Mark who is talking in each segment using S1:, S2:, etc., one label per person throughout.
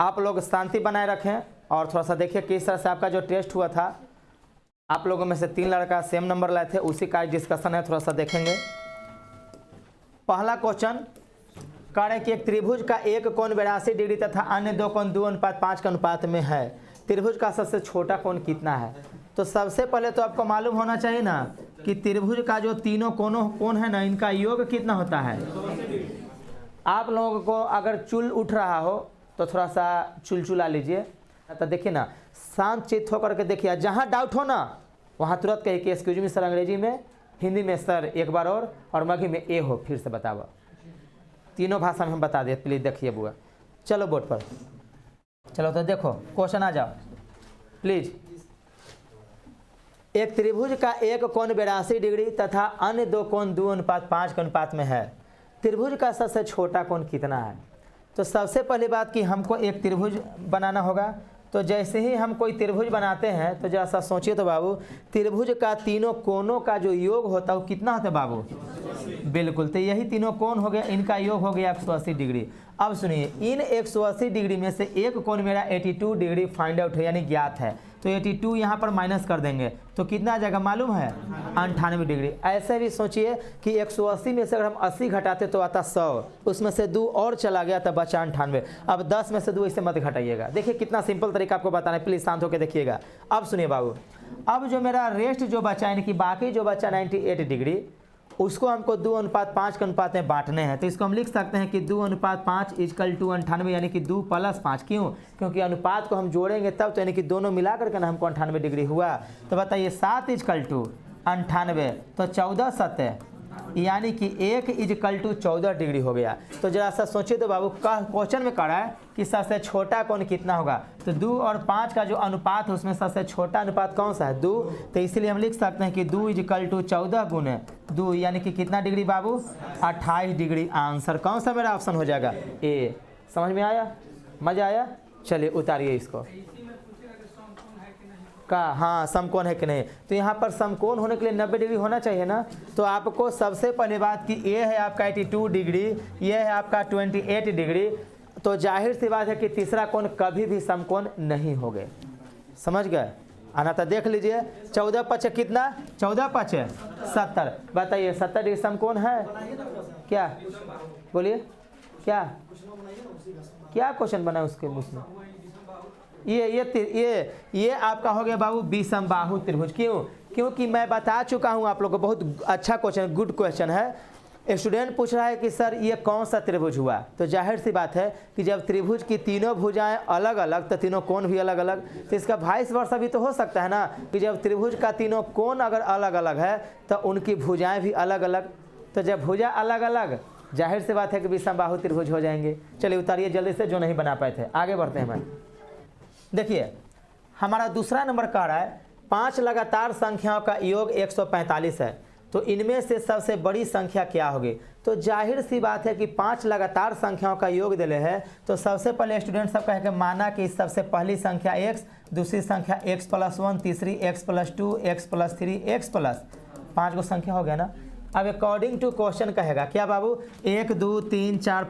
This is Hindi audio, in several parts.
S1: आप लोग शांति बनाए रखें और थोड़ा सा देखिए किस तरह से आपका जो टेस्ट हुआ था, आप लोगों में से 3 लड़का सेम नंबर लाए थे, उसी का डिस्कशन है, थोड़ा सा देखेंगे। पहला क्वेश्चन कह रहे कि एक त्रिभुज का एक कोण 82 डिग्री तथा अन्य दो कोण 2:5 के अनुपात में है। त्रिभुज का सबसे छोटा कोण कितना है? तो सबसे पहले तो आपको मालूम होना चाहिए ना कि त्रिभुज का जो तीनों कोण है ना, इनका योग कितना होता है। आप लोगों को अगर चुल उठ रहा हो तो थोड़ा सा चुलचुला लीजिए, तो देखिए ना, शांत चित्त होकर के देखिए, जहाँ डाउट हो ना वहाँ तुरंत कहिए कि एक्सक्यूज मी सर अंग्रेजी में, हिंदी में सर एक बार और मगही में ए हो, फिर से बताओ। तीनों भाषा में हम बता दिए, प्लीज देखिए बुआ। चलो बोर्ड पर चलो, तो देखो क्वेश्चन आ जाओ प्लीज। एक त्रिभुज का एक कोण 82 डिग्री तथा अन्य दो कोण 2:5 के अनुपात में है। त्रिभुज का सबसे छोटा कोण कितना है? तो सबसे पहली बात कि हमको एक त्रिभुज बनाना होगा। तो जैसे ही हम कोई त्रिभुज बनाते हैं तो जरा सा सोचिए तो बाबू, त्रिभुज का तीनों कोणों का जो योग होता है वो कितना होता है बाबू? बिल्कुल, तो यही तीनों कोण हो गया, इनका योग हो गया 180 डिग्री। अब सुनिए, इन 180 डिग्री में से एक कोण मेरा 82 डिग्री फाइंड आउट है, यानी ज्ञात है। तो 82 यहाँ पर माइनस कर देंगे तो कितना आ जाएगा मालूम है? 98 डिग्री। ऐसे भी सोचिए कि 180 में से अगर हम 80 घटाते तो आता 100, उसमें से 2 और चला गया तो बचा 98। अब 10 में से 2 इसे मत घटाइएगा। देखिए कितना सिंपल तरीका आपको बताना है, प्लीज शांत होकर देखिएगा। अब सुनिए बाबू, अब जो मेरा रेस्ट जो बचा, यानी कि बाकी जो बचा 98 डिग्री, उसको हमको 2:5 के अनुपात में बांटने हैं। तो इसको हम लिख सकते हैं कि 2:5 इक्वल टू 98, यानी कि 2 + 5। क्यों? क्योंकि अनुपात को हम जोड़ेंगे तब तो, यानी कि दोनों मिला करके ना हमको 98 डिग्री हुआ। तो बताइए 7 इक्वल टू 98, तो 14 7, यानी कि 1 इक्वल टू 14 डिग्री हो गया। तो जरा सा सोचिए तो बाबू, क्वेश्चन में कह रहा है कि सबसे छोटा कोण कितना होगा। तो 2 और 5 का जो अनुपात है उसमें सबसे छोटा अनुपात कौन सा है? 2। तो इसीलिए हम लिख सकते हैं कि 2 इक्वल टू 14 गुने 2, यानी कि कितना डिग्री बाबू? 28 डिग्री। आंसर कौन सा मेरा ऑप्शन हो जाएगा? ए। समझ में आया? मजा आया? चलिए उतारिए इसको का। हाँ, समकोण है कि नहीं? तो यहाँ पर समकोण होने के लिए 90 डिग्री होना चाहिए ना। तो आपको सबसे पहले बात कि ये है आपका 82 डिग्री, ये है आपका 28 डिग्री, तो जाहिर सी बात है कि तीसरा कोण कभी भी समकोण नहीं होंगे। समझ गए? आना तो देख लीजिए, 14 × 5 कितना? 14 × 5 70। बताइए 70 डिग्री समकोण है क्या? बोलिए क्या क्या क्वेश्चन बना उसके उसमें? ये आपका हो गया बाबू विषमबाहु त्रिभुज। क्यों? क्योंकि मैं बता चुका हूं आप लोगों को, बहुत अच्छा क्वेश्चन, गुड क्वेश्चन है। स्टूडेंट पूछ रहा है कि सर ये कौन सा त्रिभुज हुआ? तो जाहिर सी बात है कि जब त्रिभुज की तीनों भुजाएं अलग अलग तो तीनों कोण भी अलग अलग, तो इसका वाइस वर्सा भी तो हो सकता है ना कि जब त्रिभुज का तीनों कोण अगर अलग अलग है तो उनकी भुजाएं भी अलग अलग। तो जब भुजा अलग अलग, जाहिर सी बात है कि विषमबाहु त्रिभुज हो जाएंगे। चलिए उतारिए जल्दी से, जो नहीं बना पाए थे। आगे बढ़ते हैं। मैं देखिए हमारा दूसरा नंबर कह रहा है 5 लगातार संख्याओं का योग 145 है। तो इनमें से सबसे बड़ी संख्या क्या होगी? तो जाहिर सी बात है कि 5 लगातार संख्याओं का योग दिले है। तो सबसे पहले स्टूडेंट सब कह के माना कि सबसे पहली संख्या x, दूसरी संख्या x + 1, तीसरी x + 2, x + 3, x + 5 को संख्या हो गया ना। अब अकॉर्डिंग टू क्वेश्चन कहेगा क्या बाबू? 1 2 3 4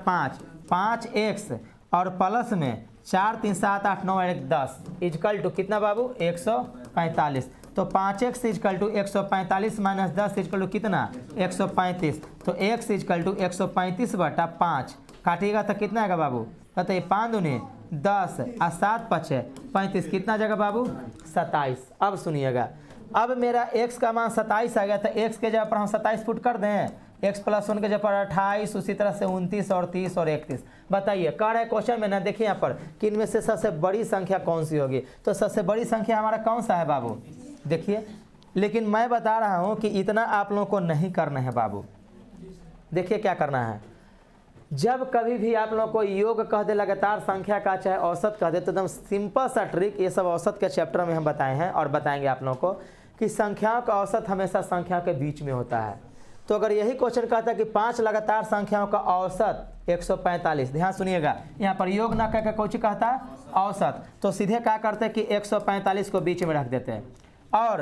S1: 5x और प्लस में 4 3 7 8 9 1 10 इक्वल टू कितना बाबू? 145। तो 5x equal to 145 minus 10 equal to कितना? 135। तो x इक्वल टू 135/5 काटिएगा तो कितना आएगा बाबू? बताइए 5 दूनी 10 और 7 5 35, कितना जगह बाबू? 27। अब सुनिएगा, अब मेरा x का मान 27 आ गया, तो x के जगह पर हम 27 पुट कर दें, x + 1 के जगह पर 28, उसी तरह से 29 और 30 और 31। बताइए कह रहा है क्वेश्चन में ना, देखिए यहाँ पर कि इनमें से सबसे बड़ी संख्या कौन सी होगी? तो सबसे बड़ी संख्या हमारा कौन सा है बाबू? देखिए, लेकिन मैं बता रहा हूँ कि इतना आप लोगों को नहीं करना है बाबू। देखिए क्या करना है, जब कभी भी आप लोगों को योग कह दे लगातार संख्या का, चाहे औसत कह दे, तो एकदम सिंपल सा ट्रिक, ये सब औसत के चैप्टर में हम बताए हैं और बताएंगे आप लोगों को कि संख्याओं का औसत हमेशा संख्याओं के बीच में होता है। तो अगर यही क्वेश्चन कहता है कि 5 लगातार संख्याओं का औसत 145, ध्यान सुनिएगा, यहाँ पर योग ना कहकर कौन कहता है? औसत। तो सीधे क्या करते हैं कि 145 को बीच में रख देते हैं और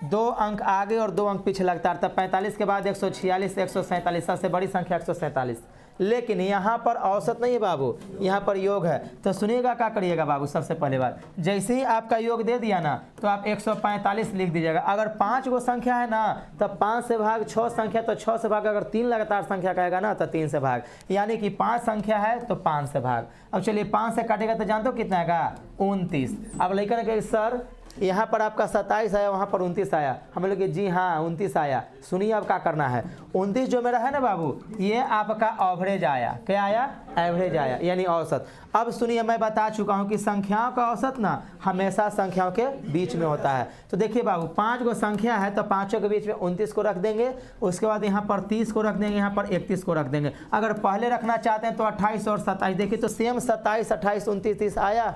S1: 2 अंक आगे और 2 अंक पीछे लगता है। तब 45 के बाद 146, 147, सबसे बड़ी संख्या 147। लेकिन यहाँ पर औसत नहीं है बाबू, यहाँ पर योग है। तो सुनिएगा क्या करिएगा बाबू, सबसे पहले बात, जैसे ही आपका योग दे दिया ना तो आप 145 लिख दीजिएगा। अगर 5 गो संख्या है ना तो 5 से भाग 6 संख्या, तो 6 से भाग, अगर 3 लगातार संख्या कहेगा ना तो 3 से भाग, यानी कि 5 संख्या है तो 5 से भाग। अब चलिए 5 से काटेगा तो जानते हो कितना आएगा, 29। अब लेकर के सर यहाँ पर आपका 27 आया, वहाँ पर 29 आया, हम लोग जी हाँ 29 आया। सुनिए अब क्या करना है, 29 जो मेरा है ना बाबू, ये आपका एवरेज आया। क्या आया, एवरेज आया, यानी औसत। अब सुनिए मैं बता चुका हूँ कि संख्याओं का औसत ना हमेशा संख्याओं के बीच में होता है। तो देखिए बाबू 5 गो संख्या है तो पाँचों के बीच में 29 को रख देंगे, उसके बाद यहाँ पर 30 को रख देंगे, यहाँ पर 31 को रख देंगे। अगर पहले रखना चाहते हैं तो 28 और 27, देखिए तो सेम 27, 28, 29, 30 आया।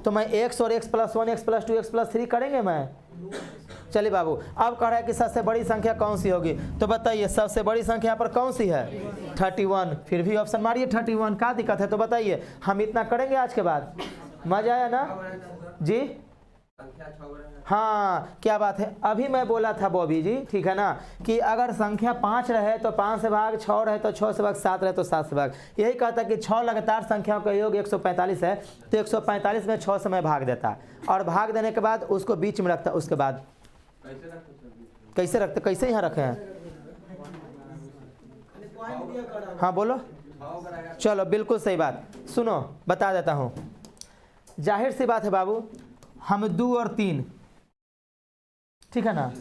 S1: तो मैं x और x plus 1, x plus 2, x plus 3 करेंगे मैं। चलिए बाबू अब कह रहा है कि सबसे बड़ी संख्या कौन सी होगी, तो बताइए सबसे बड़ी संख्या यहाँ पर कौन सी है, 31। फिर भी ऑप्शन मारिए 31, क्या दिक्कत है, तो बताइए हम इतना करेंगे आज के बाद। मजा आया ना जी, हाँ क्या बात है। अभी मैं बोला था बॉबी जी, ठीक है ना, कि अगर संख्या 5 रहे तो 5 से भाग, 6 रहे तो 6 से भाग, 7 रहे तो 7 से भाग। यही कहता कि 6 लगातार संख्याओं का योग 145 है, तो 145 में 6 से मैं भाग देता, और भाग देने के बाद उसको बीच में रखता। उसके बाद कैसे रखते, कैसे यहाँ रखे हैं, हाँ बोलो। चलो बिल्कुल सही बात, सुनो बता देता हूँ। जाहिर सी बात है बाबू, हम 2 और 3, ठीक है ना,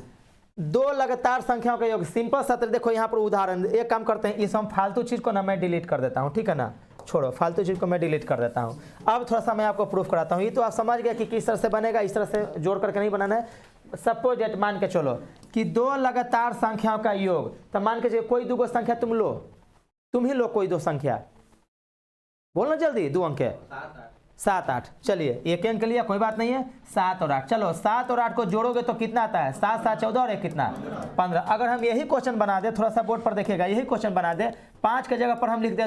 S1: 2 लगातार संख्याओं का योग, सिंपल सत्र। देखो यहाँ पर उदाहरण, एक काम करते हैं, इस हम फालतू चीज को ना मैं डिलीट कर देता हूँ, ठीक है ना, छोड़ो फालतू चीज को मैं डिलीट कर देता हूँ। अब थोड़ा सा मैं आपको प्रूफ कराता हूँ। ये तो आप समझ गए कि किस तरह से बनेगा, इस तरह से जोड़ करके नहीं बनाना है। सपोज डेट मान के चलो कि 2 लगातार संख्याओं का योग, तो मान के चलो कोई 2 संख्या तुम लो, तुम ही लो कोई 2 संख्या, बोलना जल्दी, 2 अंक है, 7, 8। चलिए एक अंक लिया, कोई बात नहीं है, 7 और 8। चलो 7 और 8 को जोड़ोगे तो कितना आता है, 7, 7, 14 और 1 कितना, 15। अगर हम यही क्वेश्चन बना दे, थोड़ा सा बोर्ड पर देखिएगा, यही क्वेश्चन बना दे, 5 के जगह पर हम लिख दे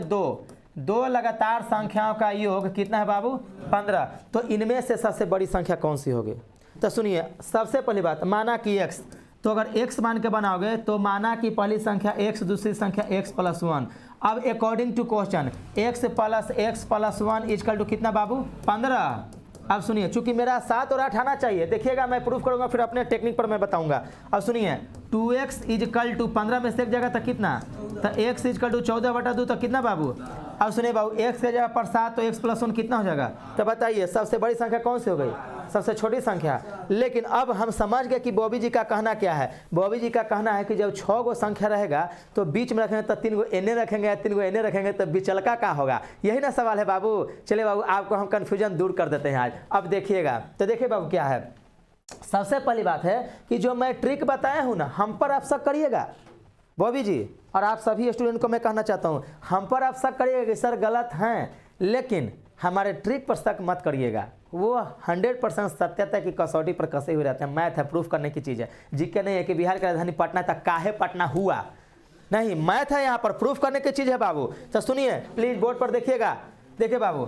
S1: 2 लगातार संख्याओं का योग कितना है बाबू, 15। तो इनमें से सबसे बड़ी संख्या कौन सी होगी, तो सुनिए सबसे पहली बात, माना कि x, तो अगर x मान के बनाओगे तो माना कि पहली संख्या x, दूसरी संख्या x प्लस 1। अब according to question x plus 1 equal to कितना बाबू, 15। अब सुनिए, चूंकि मेरा 7 और 8 आना चाहिए, देखिएगा मैं प्रूफ करूंगा, फिर अपने टेक्निक पर मैं बताऊंगा। अब सुनिए 2x इजकल टू 15 में से एक जगह तक कितना, तो x इजकल टू 14/2 तो कितना बाबू। अब सुनिए बाबू x के जगह पर 7 तो x प्लस 1 कितना हो जाएगा, तो बताइए सबसे बड़ी संख्या कौन सी हो गई, सबसे छोटी संख्या। लेकिन अब हम समझ गए कि बॉबी जी का कहना क्या है। बॉबी जी का कहना है कि जब 6 गो संख्या रहेगा तो बीच में रखेंगे तो 3 गो एने रखेंगे, 3 गो एने रखेंगे, तो बिचलका का होगा, यही ना सवाल है बाबू। चलिए बाबू आपको हम कन्फ्यूजन दूर कर देते हैं आज। अब देखिएगा, तो देखिए बाबू क्या है, सबसे पहली बात है कि जो मैं ट्रिक बताया हूँ ना, हम पर आप शक करिएगा बॉबी जी, और आप सभी स्टूडेंट को मैं कहना चाहता हूँ, हम पर आप शक करिएगा कि सर गलत हैं, लेकिन हमारे ट्रिक पर शक मत करिएगा। वो 100% सत्यता की कसौटी पर कसे हुए रहते हैं। मैथ है, प्रूफ करने की चीज़ है। जीके नहीं है कि बिहार की राजधानी पटना था, काहे पटना हुआ, नहीं, मैथ है, यहाँ पर प्रूफ करने की चीज़ है बाबू। तो सुनिए प्लीज बोर्ड पर देखिएगा। देखिए बाबू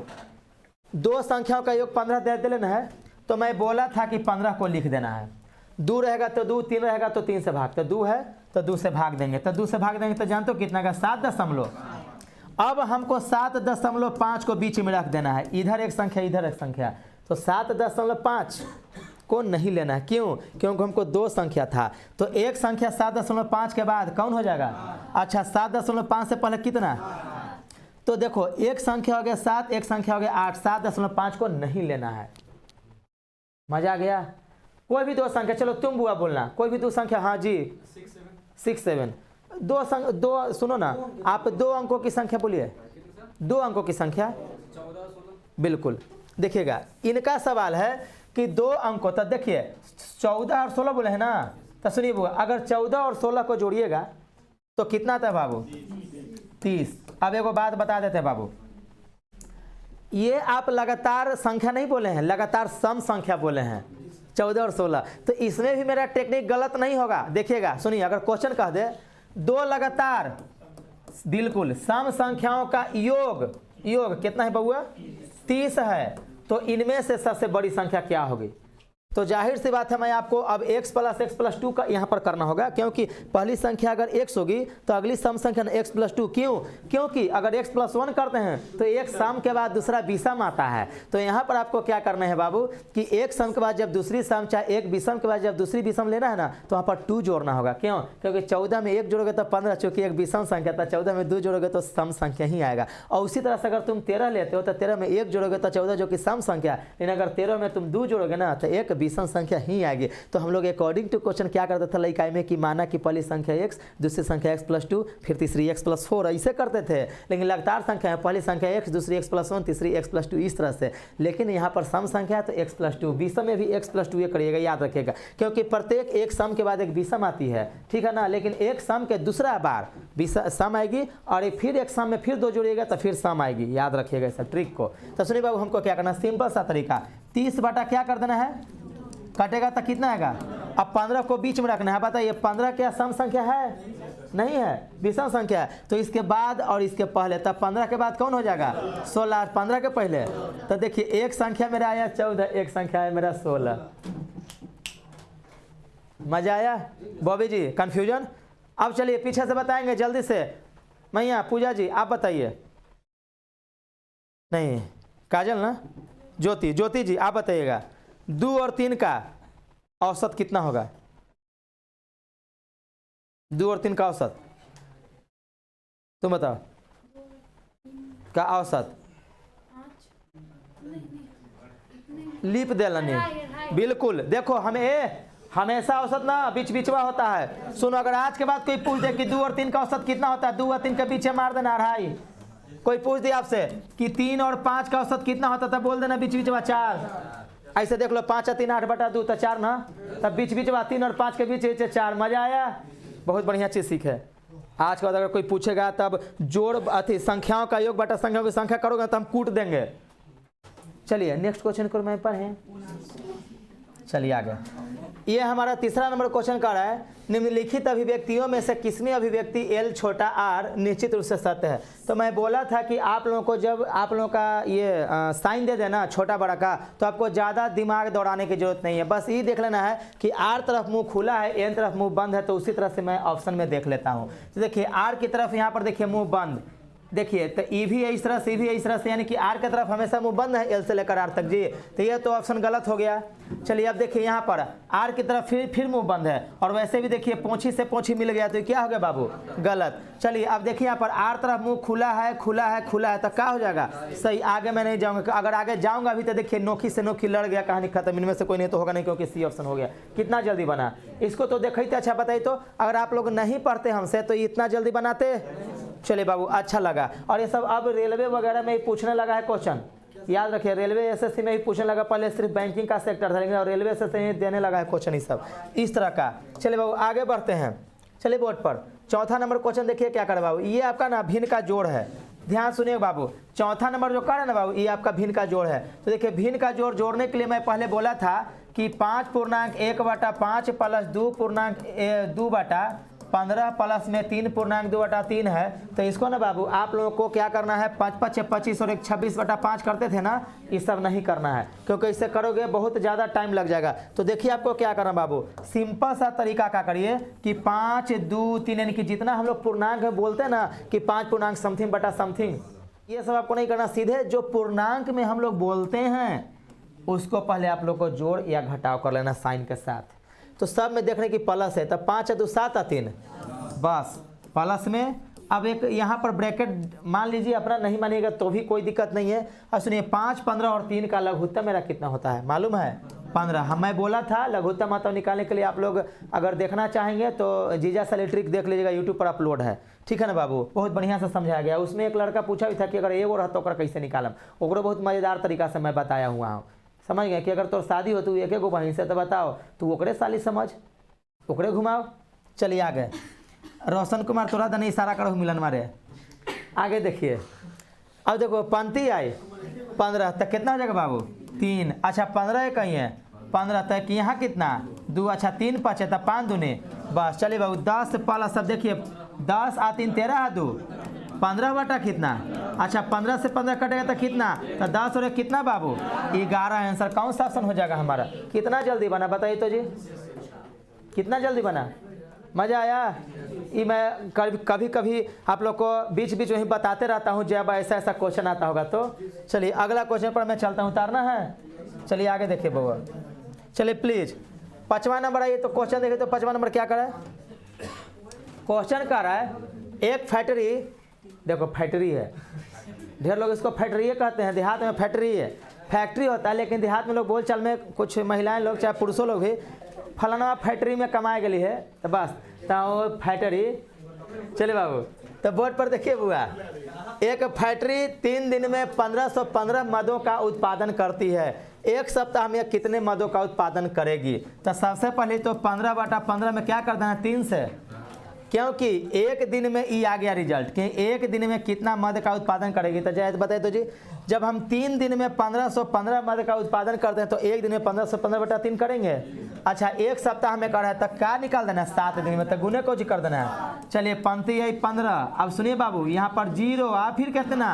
S1: 2 संख्याओं का योग 15 दे लेना है, तो मैं बोला था कि 15 को लिख देना है। 2 रहेगा तो 2, 3 रहेगा तो 3 से भाग, तो 2 है तो 2 से भाग देंगे, तो 2 से भाग देंगे तो जानते हो कितना का, 7 अब हमको 7.5 को बीच में रख देना है, इधर एक संख्या इधर एक संख्या, तो 7.5 को नहीं लेना है। क्यों, क्योंकि हमको 2 संख्या था, तो एक संख्या 7.5 के बाद कौन हो जाएगा, अच्छा 7.5 से पहले कितना, तो देखो एक संख्या हो गया 7, एक संख्या हो गया 8, 7.5 को नहीं लेना है। मजा आ गया। कोई भी 2 संख्या, चलो तुम बुआ बोलना, कोई भी 2 संख्या, हाँ जी 6, 7, 2 सुनो ना, आप 2 अंकों की संख्या बोलिए, 2 अंकों की संख्या, बिल्कुल। देखिएगा इनका सवाल है कि 2 अंकों, तो देखिए 14 और 16 बोले हैं ना, तो सुनिए बुआ, अगर 14 और 16 को जोड़िएगा तो कितना था बाबू, 30। अब एक बात बता देते हैं बाबू, ये आप लगातार संख्या नहीं बोले हैं, लगातार सम संख्या बोले हैं, 14 और 16, तो इसमें भी मेरा टेक्निक गलत नहीं होगा। देखिएगा सुनिए, अगर क्वेश्चन कह दे 2 लगातार बिल्कुल सम संख्याओं का योग कितना है बउआ, 30 है, तो इनमें से सबसे बड़ी संख्या क्या होगी, तो जाहिर सी बात है मैं आपको अब x प्लस एक्स प्लस 2 का यहाँ पर करना होगा, क्योंकि पहली संख्या अगर x होगी तो अगली सम संख्या x प्लस 2। क्यों? क्योंकि अगर x प्लस 1 करते हैं तो एक सम के बाद दूसरा विषम आता है। तो यहाँ पर आपको क्या करना है बाबू कि एक सम के बाद जब दूसरी सम, चाहे एक विषम के बाद जब दूसरी विषम लेना है ना, तो वहाँ पर 2 जोड़ना होगा। क्यों? क्योंकि 14 में 1 जोड़ोगे तो 15, चूँकि एक विषम संख्या था, 14 में 2 जोड़ोगे तो सम संख्या ही आएगा। और उसी तरह से अगर तुम 13 लेते हो तो 13 में 1 जोड़ोगे तो 14 जो कि सम संख्या, लेकिन अगर 13 में तुम 2 जोड़ोगे ना तो एक विषम संख्या ही आएगी। तो हम लोग अकॉर्डिंग टू क्वेश्चन क्या करते थे इकाई में कि माना कि पहली संख्या x, दूसरी संख्या x प्लस 2, फिर तीसरी x प्लस 4, ऐसे करते थे। लेकिन लगातार संख्या है, पहली संख्या x, दूसरी x प्लस 1, तीसरी x प्लस 2, इस तरह से। लेकिन यहाँ पर सम संख्या है तो x प्लस 2, विषम में भी x प्लस 2 ये करिएगा, याद रखिएगा, क्योंकि प्रत्येक एक सम के बाद एक विषम आती है, ठीक है ना। लेकिन एक सम के दूसरा बार सम आएगी और फिर एक सम में फिर 2 जोड़िएगा तो फिर सम आएगी, याद रखिएगा इस ट्रिक को। तो सुनिए बाबू, हमको क्या करना, सिंपल सा तरीका, 30 बटा क्या कर देना है, कटेगा तो कितना आएगा। अब 15 को बीच में रखना है। बताइए 15 क्या सम संख्या है? नहीं है, विषम संख्या है। तो इसके बाद और इसके पहले, तब 15 के बाद कौन हो जाएगा 16, 15 के पहले। तो देखिए एक संख्या मेरा आया 14, एक संख्या है मेरा 16। मजा आया बॉबी जी? कंफ्यूजन? अब चलिए पीछे से बताएंगे जल्दी से। मैया पूजा जी आप बताइए, नहीं काजल ना, ज्योति जी आप बताइएगा, 2 और 3 का औसत कितना होगा? 2 और 3 का औसत तुम बताओ, का औसत लीप दे लेनी। बिल्कुल, देखो हमें हमेशा औसत ना बीच बीचवा होता है। सुनो, अगर आज के बाद कोई पूछ दे कि 2 और 3 का औसत कितना होता है, 2 और 3 के पीछे मार देना 2.5। कोई पूछ दिया आपसे कि 3 और 5 का औसत कितना होता था, बोल देना बीच बीचवा 4। ऐसे देख लो 5 और 3 8 बटा 2 तो 4 ना, तब बीच बीचवा 3 और 5 के बीच 4। मजा आया? बहुत बढ़िया चीज़ सीखे। आज के बाद अगर कोई पूछेगा तब जोड़ अति संख्याओं का योग बटा संख्याओं की संख्या करोगे तो हम कूट देंगे। चलिए नेक्स्ट क्वेश्चन को मैं पढ़ें। चलिए आगे, ये हमारा तीसरा नंबर क्वेश्चन का रहा है, निम्नलिखित अभिव्यक्तियों में से किसमें अभिव्यक्ति l छोटा r निश्चित रूप से सत्य है। तो मैं बोला था कि आप लोगों को जब आप लोगों का ये साइन दे देना छोटा बड़ा का, तो आपको ज़्यादा दिमाग दौड़ाने की जरूरत नहीं है। बस ये देख लेना है कि r तरफ मुंह खुला है, n तरफ मुंह बंद है, तो उसी तरह से मैं ऑप्शन में देख लेता हूँ। तो देखिए r की तरफ यहाँ पर देखिए मुंह बंद, देखिए तो ई भी है इस तरह से, ई भी है इस तरह से, यानी कि आर की तरफ हमेशा मुंह बंद है एल से लेकर आर तक जी। तो ये तो ऑप्शन गलत हो गया। चलिए अब देखिए यहाँ पर आर की तरफ फिर मुंह बंद है, और वैसे भी देखिए पोंछी से पोंछी मिल गया, तो क्या हो गया बाबू? गलत। चलिए अब देखिए यहाँ पर आर तरफ मुंह खुला है, खुला है, खुला है, तो क्या हो जाएगा? सही। आगे मैं नहीं जाऊँगा, अगर आगे जाऊँगा अभी तो देखिए नोखी से नोखी लड़ गया, कहानी खत्म। इनमें से कोई नहीं तो होगा नहीं, क्योंकि सी ऑप्शन हो गया। कितना जल्दी बना इसको, तो देखिए अच्छा बताइए तो, अगर आप लोग नहीं पढ़ते हमसे तो इतना जल्दी बनाते? चलिए बाबू अच्छा लगा। और ये सब अब रेलवे वगैरह में ही पूछने लगा है क्वेश्चन, याद रखिए। रेलवे एसएससी में ही पूछने लगा, पहले सिर्फ बैंकिंग का सेक्टर था, लेकिन रेलवे एसएससी में देने लगा है क्वेश्चन, ये सब इस तरह का। चलिए बाबू आगे बढ़ते हैं। चलिए बोर्ड पर चौथा नंबर क्वेश्चन देखिए क्या कर बाबू, ये आपका ना भिन्न का जोड़ है। ध्यान सुनिए बाबू, चौथा नंबर जो कर है ना बाबू, ये आपका भिन्न का जोड़ है। तो देखिए भिन्न का जोड़ जोड़ने के लिए मैं पहले बोला था कि 5.1/5 प्लस 2.2 बटा 15 प्लस में 3.2 बटा 3 है। तो इसको ना बाबू आप लोगों को क्या करना है, 5 5 25 और 1 26 बटा 5 करते थे ना, ये सब नहीं करना है, क्योंकि इससे करोगे बहुत ज़्यादा टाइम लग जाएगा। तो देखिए आपको क्या करना बाबू, सिंपल सा तरीका क्या करिए कि 5 2 3, यानी कि जितना हम लोग पूर्णांक में बोलते हैं ना कि 5 पूर्णांक समथिंग बटा समथिंग, ये सब आपको नहीं करना। सीधे जो पूर्णांक में हम लोग बोलते हैं उसको पहले आप लोग को जोड़ या घटाव कर लेना साइन के साथ। तो सब में देखने की प्लस है, तब 5 2 7 3, बस प्लस में। अब एक यहाँ पर ब्रैकेट मान लीजिए अपना, नहीं मानिएगा तो भी कोई दिक्कत नहीं है। अब सुनिए 5 15 और 3 का लघुत्तम मेरा कितना होता है मालूम है? 15। मैं बोला था लघुत्तम मतलब निकालने के लिए आप लोग अगर देखना चाहेंगे तो जीजा साली ट्रिक देख लीजिएगा, यूट्यूब पर अपलोड है, ठीक है ना बाबू। बहुत बढ़िया से समझाया गया। उसमें एक लड़का पूछा भी था कि अगर एगो रहता तो कैसे निकालम, ओकरो बहुत मज़ेदार तरीका से मैं बताया हुआ हूँ। समझ गए कि अगर तो शादी हो तू एक एगो बहन से तो बताओ, तू ओकरे साली समझ, ओकरे घुमाओ। चलिए आगे, रोशन कुमार तोरा दने इशारा करो मिलन मारे। आगे देखिए, अब देखो पंक्ति आई 15, तक कितना हो जाएगा बाबू? 3। अच्छा 15 कहीं है, 15 तक यहाँ कितना 2, अच्छा 3 5 है, 5 दूने, बस। चलिए बाबू 10 प्लस, सब देखिए 10 आ 3 13 है 2, 15 बटा कितना, अच्छा 15 से 15 कटेगा तो कितना, तो 10 और कितना बाबू 11 आंसर कौन सा ऑप्शन हो जाएगा हमारा। कितना जल्दी बना बताइए तो जी, कितना जल्दी बना, मज़ा आया। ये मैं कभी कभी आप लोग को बीच बीच वहीं बताते रहता हूँ जब ऐसा ऐसा क्वेश्चन आता होगा तो। चलिए अगला क्वेश्चन पर मैं चलता हूँ, उतारना है, चलिए आगे देखिए बउआ। चलिए प्लीज़ 5वां नंबर आइए तो क्वेश्चन देखिए तो 5वां नंबर क्या कर रहा है, क्वेश्चन कर रहा है एक फैक्ट्री, देखो फैक्ट्री है, ढेर लोग इसको फैक्ट्री कहते हैं, देहात में फैक्ट्री है, फैक्ट्री होता है, लेकिन देहात में लोग बोलचाल में कुछ महिलाएं लोग चाहे पुरुषों लोग भी फलाना फैक्ट्री में कमाए गई है, तो बस तो वो फैक्ट्री। चले बाबू तो बोर्ड पर देखिए बुआ, एक फैक्ट्री 3 दिन में 1515 मदों का उत्पादन करती है, एक सप्ताह में कितने मदों का उत्पादन करेगी। तो सबसे पहले तो 15 बटा 15 में क्या कर देना है 3 से, क्योंकि एक दिन में ये आ गया रिजल्ट कि एक दिन में कितना मद का उत्पादन करेगी। तो जय बताइए तो जी, जब हम 3 दिन में 1515 मद का उत्पादन करते हैं तो एक दिन में 1515 बटा 3 करेंगे। अच्छा एक सप्ताह में कर रहा है तो क्या निकाल देना है 7 दिन में, तो गुने को जी कर देना है। चलिए पंक्ति है 15। अब सुनिए बाबू यहाँ पर 0 आ फिर कितना,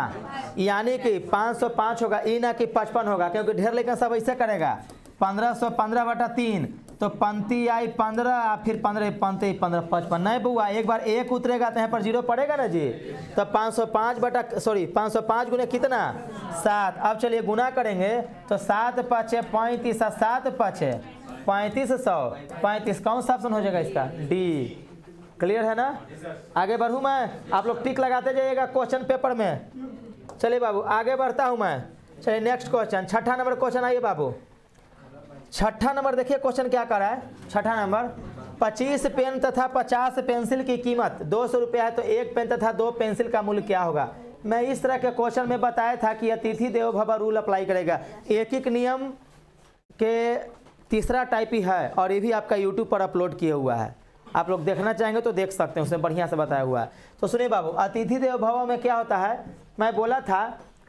S1: यानी कि 505 होगा, ये ना कि 55 होगा, क्योंकि ढेर लेकिन सब ऐसे करेगा। 1515 बटा 3 तो पंक्ति आई 15 फिर 15 पंक्ति 15 55 नहीं बुआ, एक बार एक उतरेगा तो यहाँ पर 0 पड़ेगा ना जी। तो 505 बटा 505 गुने कितना 7। अब चलिए गुना करेंगे तो 7 5 35 7 5 3500 35 कौन सा ऑप्शन हो जाएगा इसका डी। क्लियर है ना, आगे बढ़ूँ मैं, आप लोग टिक लगाते जाइएगा क्वेश्चन पेपर में। चलिए बाबू आगे बढ़ता हूँ मैं। चलिए नेक्स्ट क्वेश्चन, 6ठा नंबर क्वेश्चन आइए बाबू। 6ठा नंबर देखिए क्वेश्चन क्या कर रहा है। 6ठा नंबर 25 पेन तथा 50 पेंसिल की कीमत 200 रुपया है तो एक पेन तथा 2 पेंसिल का मूल्य क्या होगा। मैं इस तरह के क्वेश्चन में बताया था कि अतिथि देवो भव रूल अप्लाई करेगा। एक नियम के तीसरा टाइप ही है और ये भी आपका यूट्यूब पर अपलोड किया हुआ है, आप लोग देखना चाहेंगे तो देख सकते हैं, उसमें बढ़िया से बताया हुआ है। तो सुनिए बाबू, अतिथि देवो भव में क्या होता है, मैं बोला था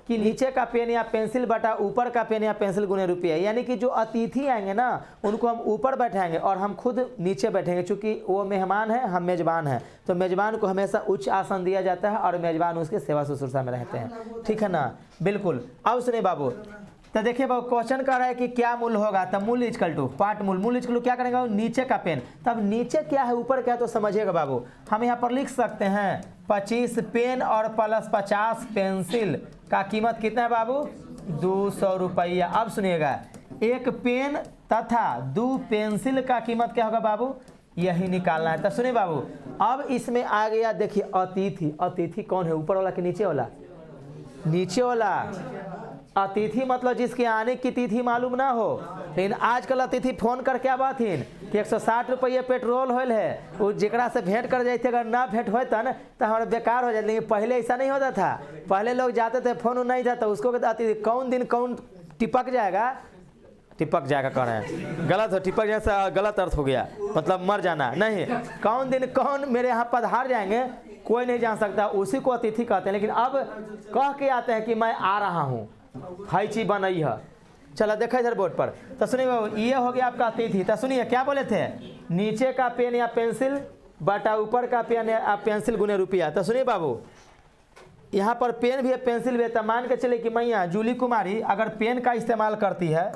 S1: कि नीचे का पेन या पेंसिल बटा ऊपर का पेन या पेंसिल गुने रुपया, यानी कि जो अतिथि आएंगे ना उनको हम ऊपर बैठाएंगे और हम खुद नीचे बैठेंगे, क्योंकि वो मेहमान है हम मेजबान हैं, तो मेजबान को हमेशा उच्च आसन दिया जाता है और मेजबान उसके सेवा शुश्रूषा में रहते हैं, ठीक है ना, बिल्कुल। अब सुनिए बाबू, तो देखिए बाबू क्वेश्चन कर रहा है कि क्या मूल्य होगा, तब मूल्य इक्वल टू पार्ट मूल्य इक्वल टू क्या करेंगे नीचे का पेन, तब नीचे क्या है ऊपर क्या है तो समझिएगा बाबू। हम यहाँ पर लिख सकते हैं 25 पेन और प्लस 50 पेंसिल का कीमत कितना है बाबू 200 रुपया। अब सुनिएगा, एक पेन तथा 2 पेंसिल का कीमत क्या होगा बाबू, यही निकालना है। तो सुनिए बाबू, अब इसमें आ गया देखिए अतिथि। अतिथि कौन है, ऊपर वाला कि नीचे वाला, नीचे वाला। अतिथि मतलब जिसके आने की तिथि मालूम ना हो, लेकिन आजकल अतिथि फोन कर क्या बात है कि 160 रुपये पेट्रोल होल है, वो जरा से भेंट कर जाते, अगर ना भेंट होता ना तो हमारा बेकार हो जाता। लेकिन पहले ऐसा नहीं होता था, पहले लोग जाते थे फोन नहीं था तो उसको अतिथि कौन दिन कौन टिपक जाएगा कह रहे हैं, गलत हो, टिपक जैसा गलत अर्थ हो गया, मतलब मर जाना नहीं, कौन दिन कौन मेरे यहाँ पधार जाएंगे कोई नहीं जान सकता, उसी को अतिथि कहते हैं। लेकिन अब कह के आते हैं कि मैं आ रहा हूँ, हाई ची बनई है। चलो देखा इधर बोर्ड पर, तो सुनिए बाबू ये हो गया आपका अतिथि। तो सुनिए क्या बोले थे, नीचे का पेन या पेंसिल बटा ऊपर का पेन या पेंसिल गुने रुपया। तो सुनिए बाबू, यहाँ पर पेन भी है पेंसिल भी है, तो मान के चले कि मैया जूली कुमारी अगर पेन का इस्तेमाल करती है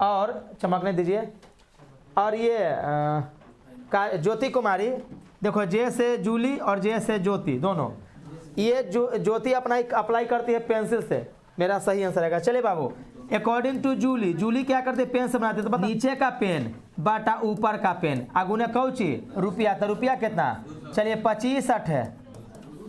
S1: और चमकने दीजिए, और ये ज्योति कुमारी, देखो जे से जूली और जे से ज्योति दोनों, ये ज्योति अपना अप्लाई करती है पेंसिल से, मेरा सही आंसर आएगा। चलिए बाबू, अकॉर्डिंग टू जूली, जूली क्या करते हैं पेन से बनाते हैं, तो नीचे का पेन बटा ऊपर का पेन अगुने कौची रुपया, तो रुपया कितना, चलिए 25 8 है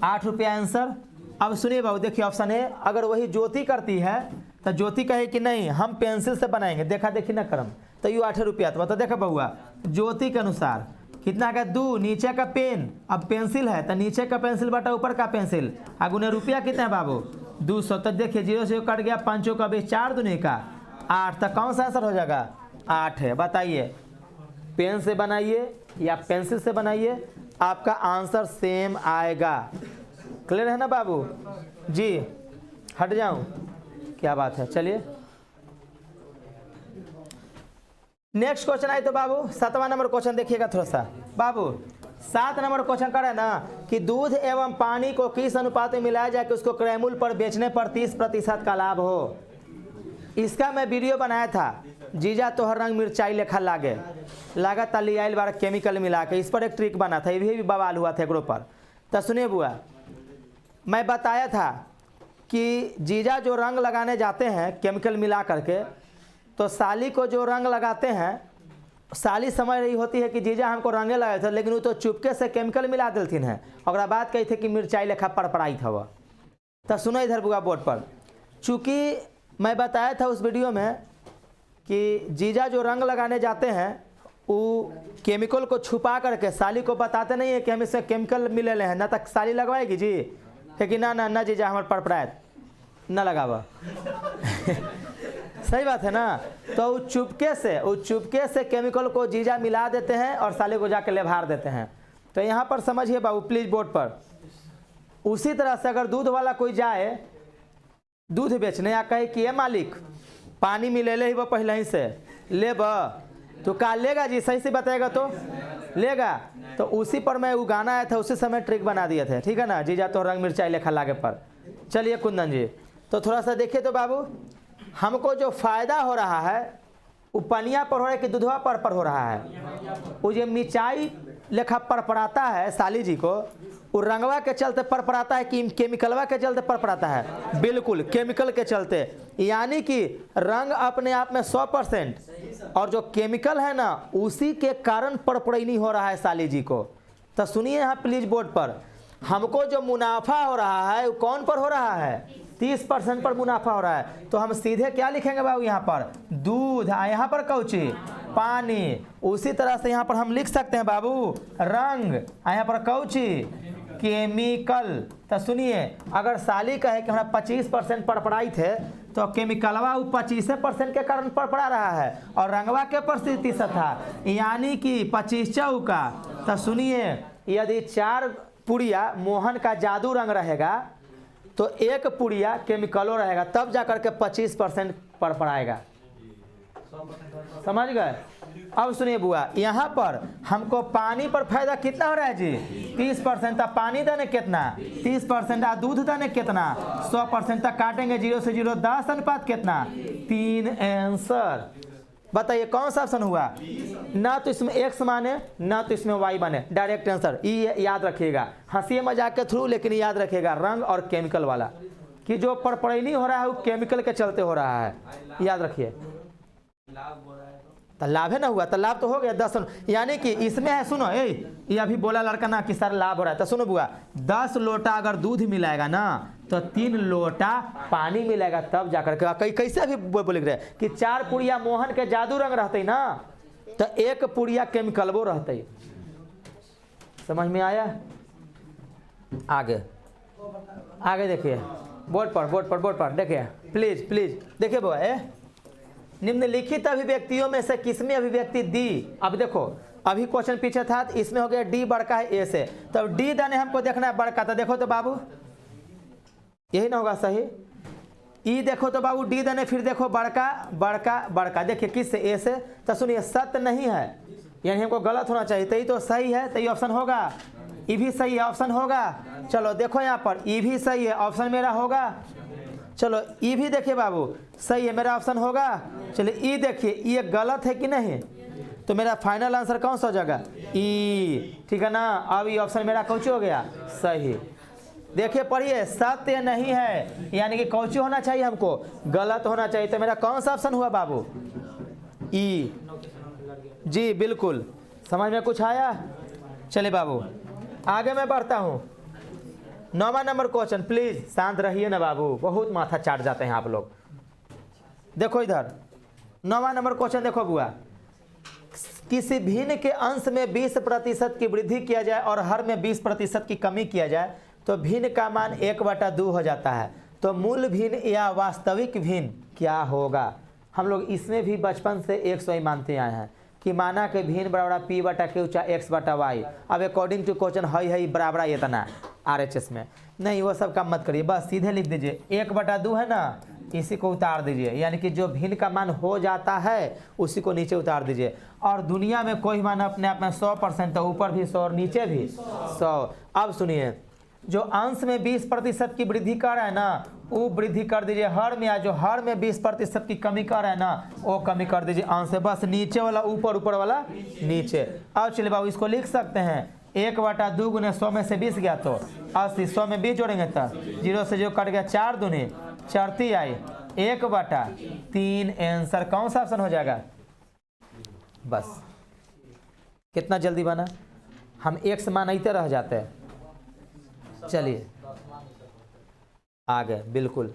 S1: 8 रुपया आंसर। अब सुनिए बाबू, देखिए ऑप्शन है, अगर वही ज्योति करती है तो ज्योति कहे कि नहीं हम पेंसिल से बनाएंगे, देखा देखी ना करम, तो यू 8 रुपया। तो देखो बहुआ ज्योति के अनुसार कितना का 2, नीचे का पेन अब पेंसिल है तो नीचे का पेंसिल बटा ऊपर का पेंसिल अगुने रुपया कितना है बाबू 200। तो देखिए 0 से कट गया, 5 का 20, 4 दूनी का 8, तो कौन सा आंसर हो जाएगा 8 है। बताइए पेन से बनाइए या पेंसिल से बनाइए, आपका आंसर सेम आएगा। क्लियर है ना बाबू जी, हट जाऊं, क्या बात है। चलिए नेक्स्ट क्वेश्चन आए तो बाबू 7वां नंबर क्वेश्चन देखिएगा थोड़ा सा बाबू। 7 नंबर क्वेश्चन कर है ना कि दूध एवं पानी को किस अनुपात में मिलाया जाए कि उसको क्रय मूल्य पर बेचने पर 30% का लाभ हो। इसका मैं वीडियो बनाया था, जीजा तोहर रंग मिर्चाई लेखा लागे, लागत लियाइल बार केमिकल मिला के, इस पर एक ट्रिक बना था, ये भी बवाल हुआ था एकरो पर। तो सुनिए बुआ, मैं बताया था कि जीजा जो रंग लगाने जाते हैं केमिकल मिला करके, तो साली को जो रंग लगाते हैं, साली समझ रही होती है कि जीजा हमको रंगे लगाए थे, लेकिन वो तो चुपके से केमिकल मिला देलथिन है और बात कही थे कि मिर्चाई लेखा पड़पड़ाई था वह। तो सुनो इधर बुआ बोर्ड पर, चूँकि मैं बताया था उस वीडियो में कि जीजा जो रंग लगाने जाते हैं वो केमिकल को छुपा करके साली को बताते नहीं है कि हम इससे केमिकल मिले हैं, ना तक साली लगवाएगी जी है कि ना ना ना जीजा हमारे पड़पड़ाए ना लगावा सही बात है ना। तो वो चुपके से केमिकल को जीजा मिला देते हैं और साले को जाके लेभार देते हैं। तो यहाँ पर समझिए बाबू प्लीज बोर्ड पर, उसी तरह से अगर दूध वाला कोई जाए दूध बेचने या कहे कि ये मालिक पानी मिले ले ही वो पहले ही से ले तो का लेगा जी, सही से बताएगा तो लेगा। तो उसी पर मैं वो गाना आया था, उसी समय ट्रिक बना दिए थे, ठीक है ना, जीजा तो रंग मिर्चाई लेखा लागे पर। चलिए कुंदन जी, तो थोड़ा सा देखिए तो बाबू, हमको जो फायदा हो रहा है वो पनिया पर हो रहा है कि दूधवा पर हो रहा है। वो जो मिर्चाई लेखा पड़पड़ाता है साली जी को, वो रंगवा के चलते पड़पड़ाता है कि केमिकलवा के चलते पड़पड़ाता है? बिल्कुल केमिकल के चलते, यानी कि रंग अपने आप में 100% और जो केमिकल है ना उसी के कारण पड़पड़ैनी हो रहा है साली जी को। तो सुनिए यहाँ प्लीज बोर्ड पर, हमको जो मुनाफा हो रहा है वो कौन पर हो रहा है? 30% पर मुनाफा हो रहा है। तो हम सीधे क्या लिखेंगे बाबू यहाँ पर? दूध, यहाँ पर कौची? पानी। उसी तरह से यहाँ पर हम लिख सकते हैं बाबू रंग, यहाँ पर कौची? केमिकल। तो सुनिए, अगर साली कहे कि हमारा 25% पड़पड़ाई थे तो केमिकलवा वो 25% के कारण पड़पड़ा रहा है और रंगवा के पर 30 था, यानी कि 25 चौका। तो सुनिए, यदि 4 पुड़िया मोहन का जादू रंग रहेगा तो 1 पुड़िया केमिकलो रहेगा, तब जाकर के 25% पड़पड़ाएगा। समझ गए? अब सुनिए बुआ, यहाँ पर हमको पानी पर फायदा कितना हो रहा है जी? 30%। तक पानी देने कितना? 30%। दूध देने कितना? 100%। तक काटेंगे 0 से 0, 10 अनुपात कितना? 3 आंसर। बताइए कौन सा ऑप्शन हुआ? ना तो इसमें x माने ना तो इसमें y बने, डायरेक्ट आंसर। ये याद रखिएगा, हंसी मजाक के थ्रू, लेकिन याद रखिएगा रंग और केमिकल वाला कि जो पड़पड़ैनी हो रहा है वो केमिकल के चलते हो रहा है, याद रखिए। तो लाभ है ना हुआ, तो लाभ तो हो गया 10, यानी कि इसमें है, सुनो ये अभी बोला लड़का ना कि सर लाभ हो रहा है, तो सुनो बुआ, 10 लोटा अगर दूध मिलाएगा ना तो 3 लोटा पानी मिलेगा, तब जाकर के कैसे अभी बोले रहे कि 4 पुड़िया मोहन के जादू रंग रहते ना तो 1 पुड़िया केमिकलबो रहते। समझ में आया? आगे देखिए बोर्ड पर देखिए प्लीज देखिए बुआ, निम्नलिखित अभिव्यक्तियों में से किसमें अभिव्यक्ति दी? अब देखो, अभी क्वेश्चन पीछे था तो इसमें हो गया डी बड़का है ए से, तो डी दाने हमको देखना है बड़का, तो देखो तो बाबू यही ना होगा सही? ई देखो तो बाबू डी दाने, फिर देखो बड़का, देखिए किस से? ए से। तो सुनिए, सत्य नहीं है, यानी हमको गलत होना चाहिए, तो ये तो सही है, तो ये ऑप्शन होगा। ई भी सही है, ऑप्शन होगा। चलो देखो यहाँ पर ई भी सही है, ऑप्शन मेरा होगा। चलो ई भी देखिए बाबू सही है, मेरा ऑप्शन होगा। चलिए ई देखिए, ये गलत है कि नहीं? तो मेरा फाइनल आंसर कौन सा हो जाएगा? ई, ठीक है ना। अब ये ऑप्शन मेरा कौची हो गया? सही। देखिए पढ़िए, सत्य नहीं है, यानी कि कौची होना चाहिए हमको? गलत होना चाहिए। तो मेरा कौन सा ऑप्शन हुआ बाबू? ई जी, बिल्कुल। समझ में कुछ आया? चलिए बाबू आगे मैं बढ़ता हूँ। 9वां नंबर क्वेश्चन, प्लीज शांत रहिए ना बाबू, बहुत माथा चाट जाते हैं आप लोग। देखो इधर 9वां नंबर क्वेश्चन देखो बुआ, किसी भिन्न के अंश में 20% की वृद्धि किया जाए और हर में 20% की कमी किया जाए तो भिन्न का मान 1/2 हो जाता है। तो मूल भिन्न या वास्तविक भिन्न क्या होगा? हम लोग इसमें भी बचपन से 100 ही मानते आए हैं कि माना के भिन्न बराबर p/q x/y। अब अकॉर्डिंग टू क्वेश्चन है बराबर इतना RHS में नहीं, वो सब काम मत करिए, बस सीधे लिख दीजिए 1/2 है ना, इसी को उतार दीजिए, यानी कि जो भिन्न का मान हो जाता है उसी को नीचे उतार दीजिए। और दुनिया में कोई मान अपने आप में 100% तो ऊपर भी 100 और नीचे भी 100। अब सुनिए, जो अंश में 20% की वृद्धि कर रहा है ना, वो वृद्धि कर दीजिए हर में, या जो हर में 20% की कमी कर रहा है ना, वो कमी कर दीजिए अंश से। बस नीचे वाला ऊपर, ऊपर वाला नीचे। अब चलिए बाबू इसको लिख सकते हैं 1/2 गुने 100 में से 20 गया तो 80, 100 में 20 जोड़ेंगे तो 0 से जो कट गया 4 दूनी 4 आई 1/3। आंसर कौन सा ऑप्शन हो जाएगा? बस कितना जल्दी बना, हम एक से मानते रह जाते हैं। चलिए आगे, बिल्कुल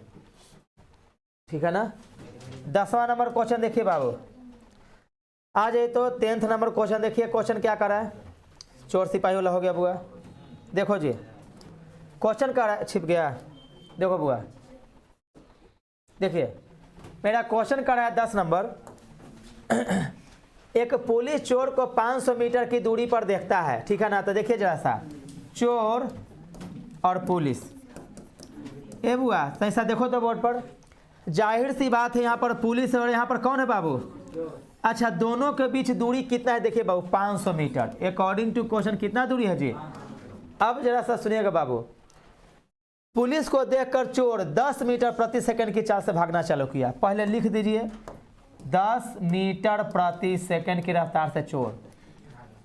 S1: ठीक है ना। 10वां नंबर क्वेश्चन देखिए बाबू, आ जाइए तो 10th नंबर क्वेश्चन देखिए। क्वेश्चन क्या कर रहा है? चोर सिपाही वाला हो गया बुआ। देखो जी क्वेश्चन कर रहा है, छिप गया। देखो बुआ, देखिए मेरा क्वेश्चन कर रहा है 10 नंबर। एक पुलिस चोर को 500 मीटर की दूरी पर देखता है, ठीक है ना। तो देखिए जरा सा, चोर और पुलिस, ए बुआ ऐसा देखो तो बोर्ड पर, जाहिर सी बात है यहाँ पर पुलिस और यहाँ पर कौन है बाबू? अच्छा, दोनों के बीच दूरी कितना है? देखिए बाबू 500 मीटर। अकॉर्डिंग टू क्वेश्चन कितना दूरी है जी? अब जरा सा सुनिएगा बाबू, पुलिस को देखकर चोर 10 मीटर प्रति सेकंड की चाल से भागना चालू किया। पहले लिख दीजिए 10 मीटर प्रति सेकंड की रफ्तार से चोर,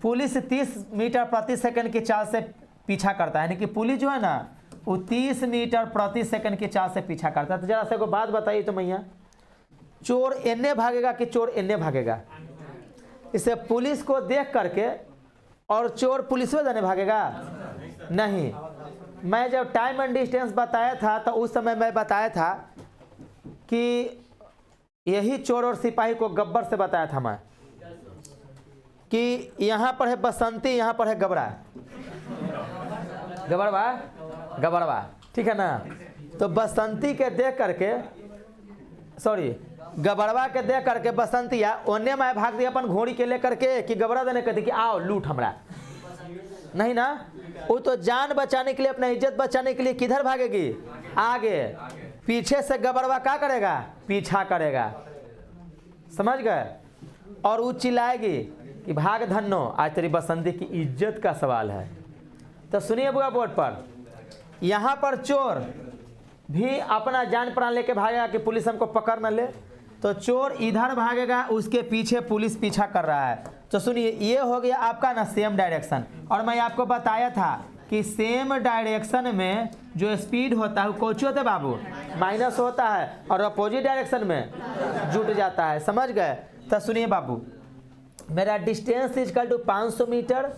S1: पुलिस 30 मीटर प्रति सेकंड की चाल से पीछा करता है, यानी कि पुलिस जो है ना वो 30 मीटर प्रति सेकंड की चाल से पीछा करता है। तो जरा सा को बात बताइए तो मैया, चोर एन्ने भागेगा कि चोर एन्ने भागेगा? इसे पुलिस को देख करके और चोर पुलिस में जाने भागेगा? नहीं। मैं जब टाइम एंड डिस्टेंस बताया था तो उस समय मैं बताया था कि यही चोर और सिपाही को गब्बर से बताया था मैं, कि यहाँ पर है बसंती, यहाँ पर है गबरा, गबरवा गबरवा, ठीक है ना। तो बसंती के देख करके, सॉरी गबरवा के देख करके बसंतिया ओने में भाग दिया अपन घोड़ी के लेकर के, कि गबरा देने कहती कि आओ लूट हमरा, नहीं ना। वो तो जान बचाने के लिए, अपना इज्जत बचाने के लिए किधर भागेगी? आगे। पीछे से गबरवा क्या करेगा? पीछा करेगा, समझ गए। और वो चिल्लाएगी कि भाग धन्नो, आज तेरी बसंती की इज्जत का सवाल है। तो सुनिए बुआ बोर्ड पर, यहाँ पर चोर भी अपना जान प्राण लेके भागेगा कि पुलिस हमको पकड़ न ले। तो चोर इधर भागेगा, उसके पीछे पुलिस पीछा कर रहा है। तो सुनिए, ये हो गया आपका ना सेम डायरेक्शन। और मैं आपको बताया था कि सेम डायरेक्शन में जो स्पीड होता है वो कौन होता है बाबू? माइनस होता है, और अपोजिट डायरेक्शन में जुट जाता है, समझ गए। तो सुनिए बाबू, मेरा डिस्टेंस इजकल टू 500 मीटर,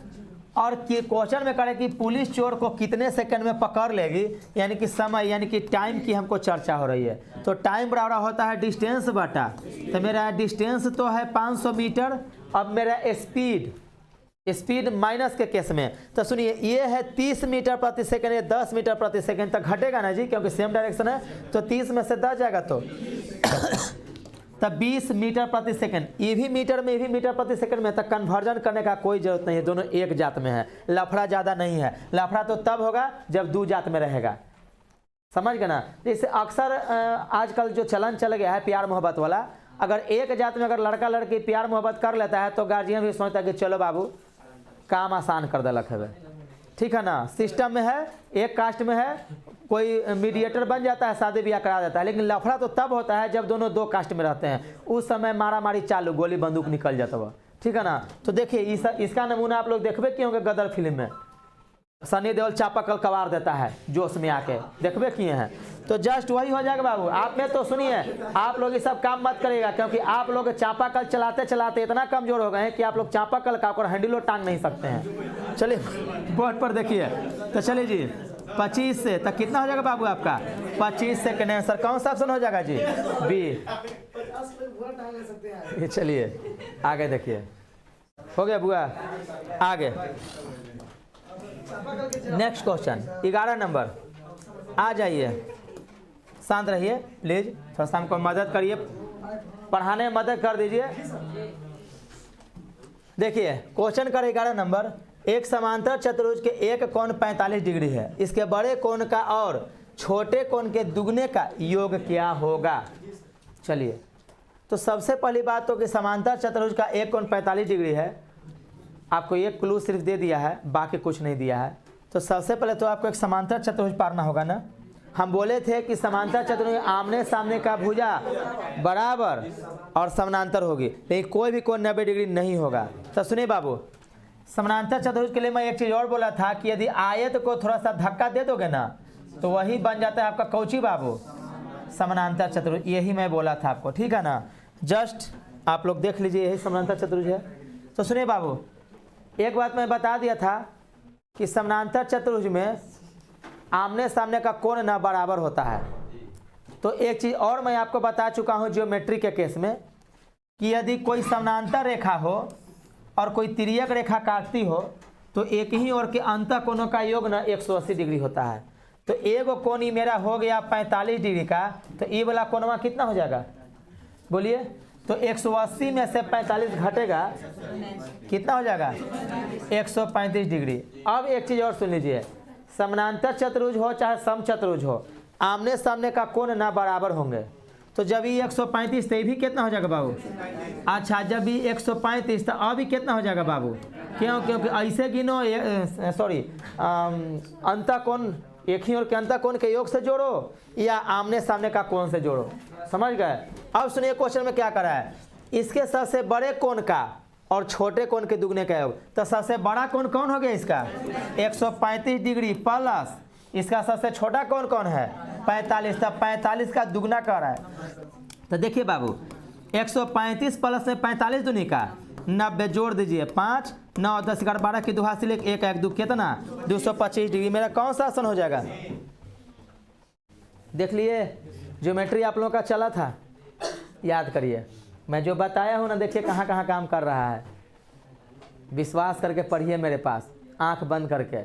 S1: और क्वेश्चन में करें कि पुलिस चोर को कितने सेकंड में पकड़ लेगी, यानी कि समय, यानी कि टाइम की हमको चर्चा हो रही है। तो टाइम बराबर होता है डिस्टेंस बटा, तो मेरा डिस्टेंस तो है 500 मीटर। अब मेरा स्पीड माइनस के केस में, तो सुनिए ये है 30 मीटर प्रति सेकंड, ये 10 मीटर प्रति सेकंड तक घटेगा ना जी, क्योंकि सेम डायरेक्शन है। तो 30 में से 10 जाएगा तो तब 20 मीटर प्रति सेकंड, ये भी मीटर में, ये भी मीटर प्रति सेकंड में। तक कन्वर्जन करने का कोई जरूरत नहीं है, दोनों एक जात में है। लफड़ा ज़्यादा नहीं है, लफड़ा तो तब होगा जब 2 जात में रहेगा, समझ गए ना। जैसे अक्सर आजकल जो चलन चल गया है प्यार मोहब्बत वाला, अगर एक जात में अगर लड़का लड़की प्यार मोहब्बत कर लेता है तो गार्जियन भी सोचता है कि चलो बाबू काम आसान कर देलक है, ठीक है ना। सिस्टम में है, एक कास्ट में है, कोई मीडिएटर बन जाता है, शादी ब्याह करा देता है। लेकिन लफड़ा तो तब होता है जब दोनों 2 कास्ट में रहते हैं, उस समय मारा मारी चालू, गोली बंदूक निकल जाता है, ठीक है ना। तो देखिए इसका नमूना आप लोग देखबे किए होंगे गदर फिल्म में, सनी देओल चापाकल कबार देता है जोश में आके, देखबे किए हैं। तो जस्ट वही हो जाएगा बाबू। आप में तो सुनिए, आप लोग ये सब काम मत करिएगा, क्योंकि आप लोग चापाकल चलाते चलाते इतना कमजोर हो गए हैं कि आप लोग चापाकल का और हैंडलो टांग नहीं सकते हैं। चलिए बोर्ड पर देखिए, तो चलिए जी 25 से तक कितना हो जाएगा बाबू आपका? 25 सेकंड आंसर कौन सा ऑप्शन हो जाएगा जी? बी। चलिए आगे देखिए, हो गया बुआ। आगे नेक्स्ट क्वेश्चन 11 नंबर, आ जाइए, शांत रहिए प्लीज, थोड़ा सा हमको मदद करिए, पढ़ाने में मदद कर दीजिए। देखिए क्वेश्चन कर 11 नंबर, एक समांतर चतुर्भुज के एक कोण 45 डिग्री है, इसके बड़े कोण का और छोटे कोण के दुगने का योग क्या होगा। चलिए, तो सबसे पहली बात तो कि समांतर चतुर्भुज का एक कोण 45 डिग्री है। आपको एक क्लू सिर्फ दे दिया है, बाकी कुछ नहीं दिया है। तो सबसे पहले तो आपको एक समांतर चतुर्भुज पारना होगा ना। हम बोले थे कि समांतर चतुर्भुज आमने सामने का भुजा बराबर और समानांतर होगी, लेकिन कोई भी कोण 90 डिग्री नहीं होगा। तो सुनिए बाबू, समानांतर चतुर्भुज के लिए मैं एक चीज़ और बोला था कि यदि आयत को थोड़ा सा धक्का दे दोगे ना तो वही बन जाता है आपका कौची बाबू, समानांतर चतुर्भुज। यही मैं बोला था आपको, ठीक है ना। जस्ट आप लोग देख लीजिए, यही समानांतर चतुर्भुज है। तो सुनिए बाबू, एक बात मैं बता दिया था कि समानांतर चतुर्भुज में आमने सामने का कोण ना बराबर होता है। तो एक चीज़ और मैं आपको बता चुका हूँ ज्योमेट्री के केस में कि यदि कोई समानांतर रेखा हो और कोई तिर्यक रेखा काटती हो तो एक ही ओर के अंत कोणों का योग ना 180 डिग्री होता है। तो एगो कोण ही मेरा हो गया 45 डिग्री का, तो ये वाला कोणवा कितना हो जाएगा बोलिए। तो 180 में से 45 घटेगा, कितना हो जाएगा 135 डिग्री। अब एक चीज़ और सुन लीजिए, समानांतर चतुर्भुज हो चाहे समचतुर्भुज हो, आमने सामने का कोण ना बराबर होंगे। तो जब ये 135 तो ये भी कितना हो जाएगा बाबू। अच्छा, जब भी 135 तो अभी कितना हो जाएगा बाबू। क्यों? क्योंकि ऐसे गिनो, सॉरी, अंत कोण एक ही ओर के अंत कोण के योग से जोड़ो या आमने सामने का कोण से जोड़ो। समझ गए। अब सुनिए क्वेश्चन में क्या करा है, इसके सबसे बड़े कोण का और छोटे कोण के दुगने का योग। तो सबसे बड़ा कोण कौन हो गया इसका 135 डिग्री प्लस इसका सबसे छोटा कोण कौन है 45। तो 45 का दुगना कर रहा है। तो देखिए बाबू, 135 प्लस में 45 दूनी का 90 जोड़ दीजिए, 5 9 10 11 12 की दुहा से लेकर 1 1 2 कितना 225 डिग्री। मेरा कौन सा आसन हो जाएगा। देख लिए, ज्योमेट्री आप लोगों का चला था, याद करिए। मैं जो बताया हूँ ना, देखिए कहाँ कहाँ काम कर रहा है। विश्वास करके पढ़िए मेरे पास, आंख बंद करके।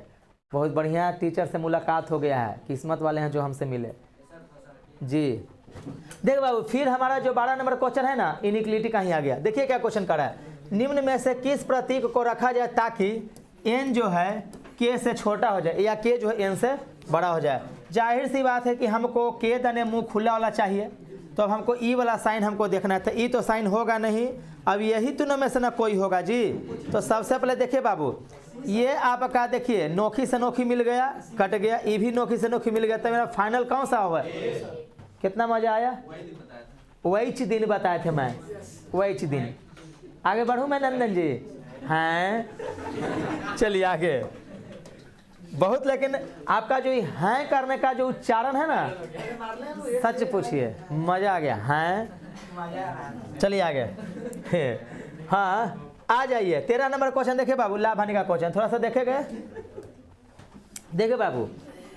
S1: बहुत बढ़िया टीचर से मुलाकात हो गया है, किस्मत वाले हैं जो हमसे मिले जी। देख बाबू, फिर हमारा जो 12 नंबर क्वेश्चन है ना, इनइक्वालिटी कहीं आ गया। देखिए क्या क्वेश्चन कर रहा है, निम्न में से किस प्रतीक को रखा जाए ताकि n जो है k से छोटा हो जाए या k जो है n से बड़ा हो जाए। जाहिर सी बात है कि हमको k दने मुंह खुला वाला चाहिए, तो अब हमको ई वाला साइन हमको देखना है। तो ई तो साइन होगा नहीं, अब यही तीनों में से ना कोई होगा जी। तो सबसे पहले देखिए बाबू, ये आपका देखिए नोखी से नोखी मिल गया, कट गया, ये भी नोखी से नोखी मिल गया। तो मेरा फाइनल कौन सा होगा। कितना मजा आया। वही दिन बताए थे मैं, वही दिन। आगे बढ़ूँ मैं नंदन जी। हैं, चलिए आगे बहुत। लेकिन आपका जो हैं करने का जो उच्चारण है ना, सच पूछिए मजा आ गया। हैं, चलिए आगे। हाँ आ जाइए। 13 नंबर क्वेश्चन देखिए बाबू, लाभ हानि का क्वेश्चन थोड़ा सा देखेंगे। देखिए बाबू,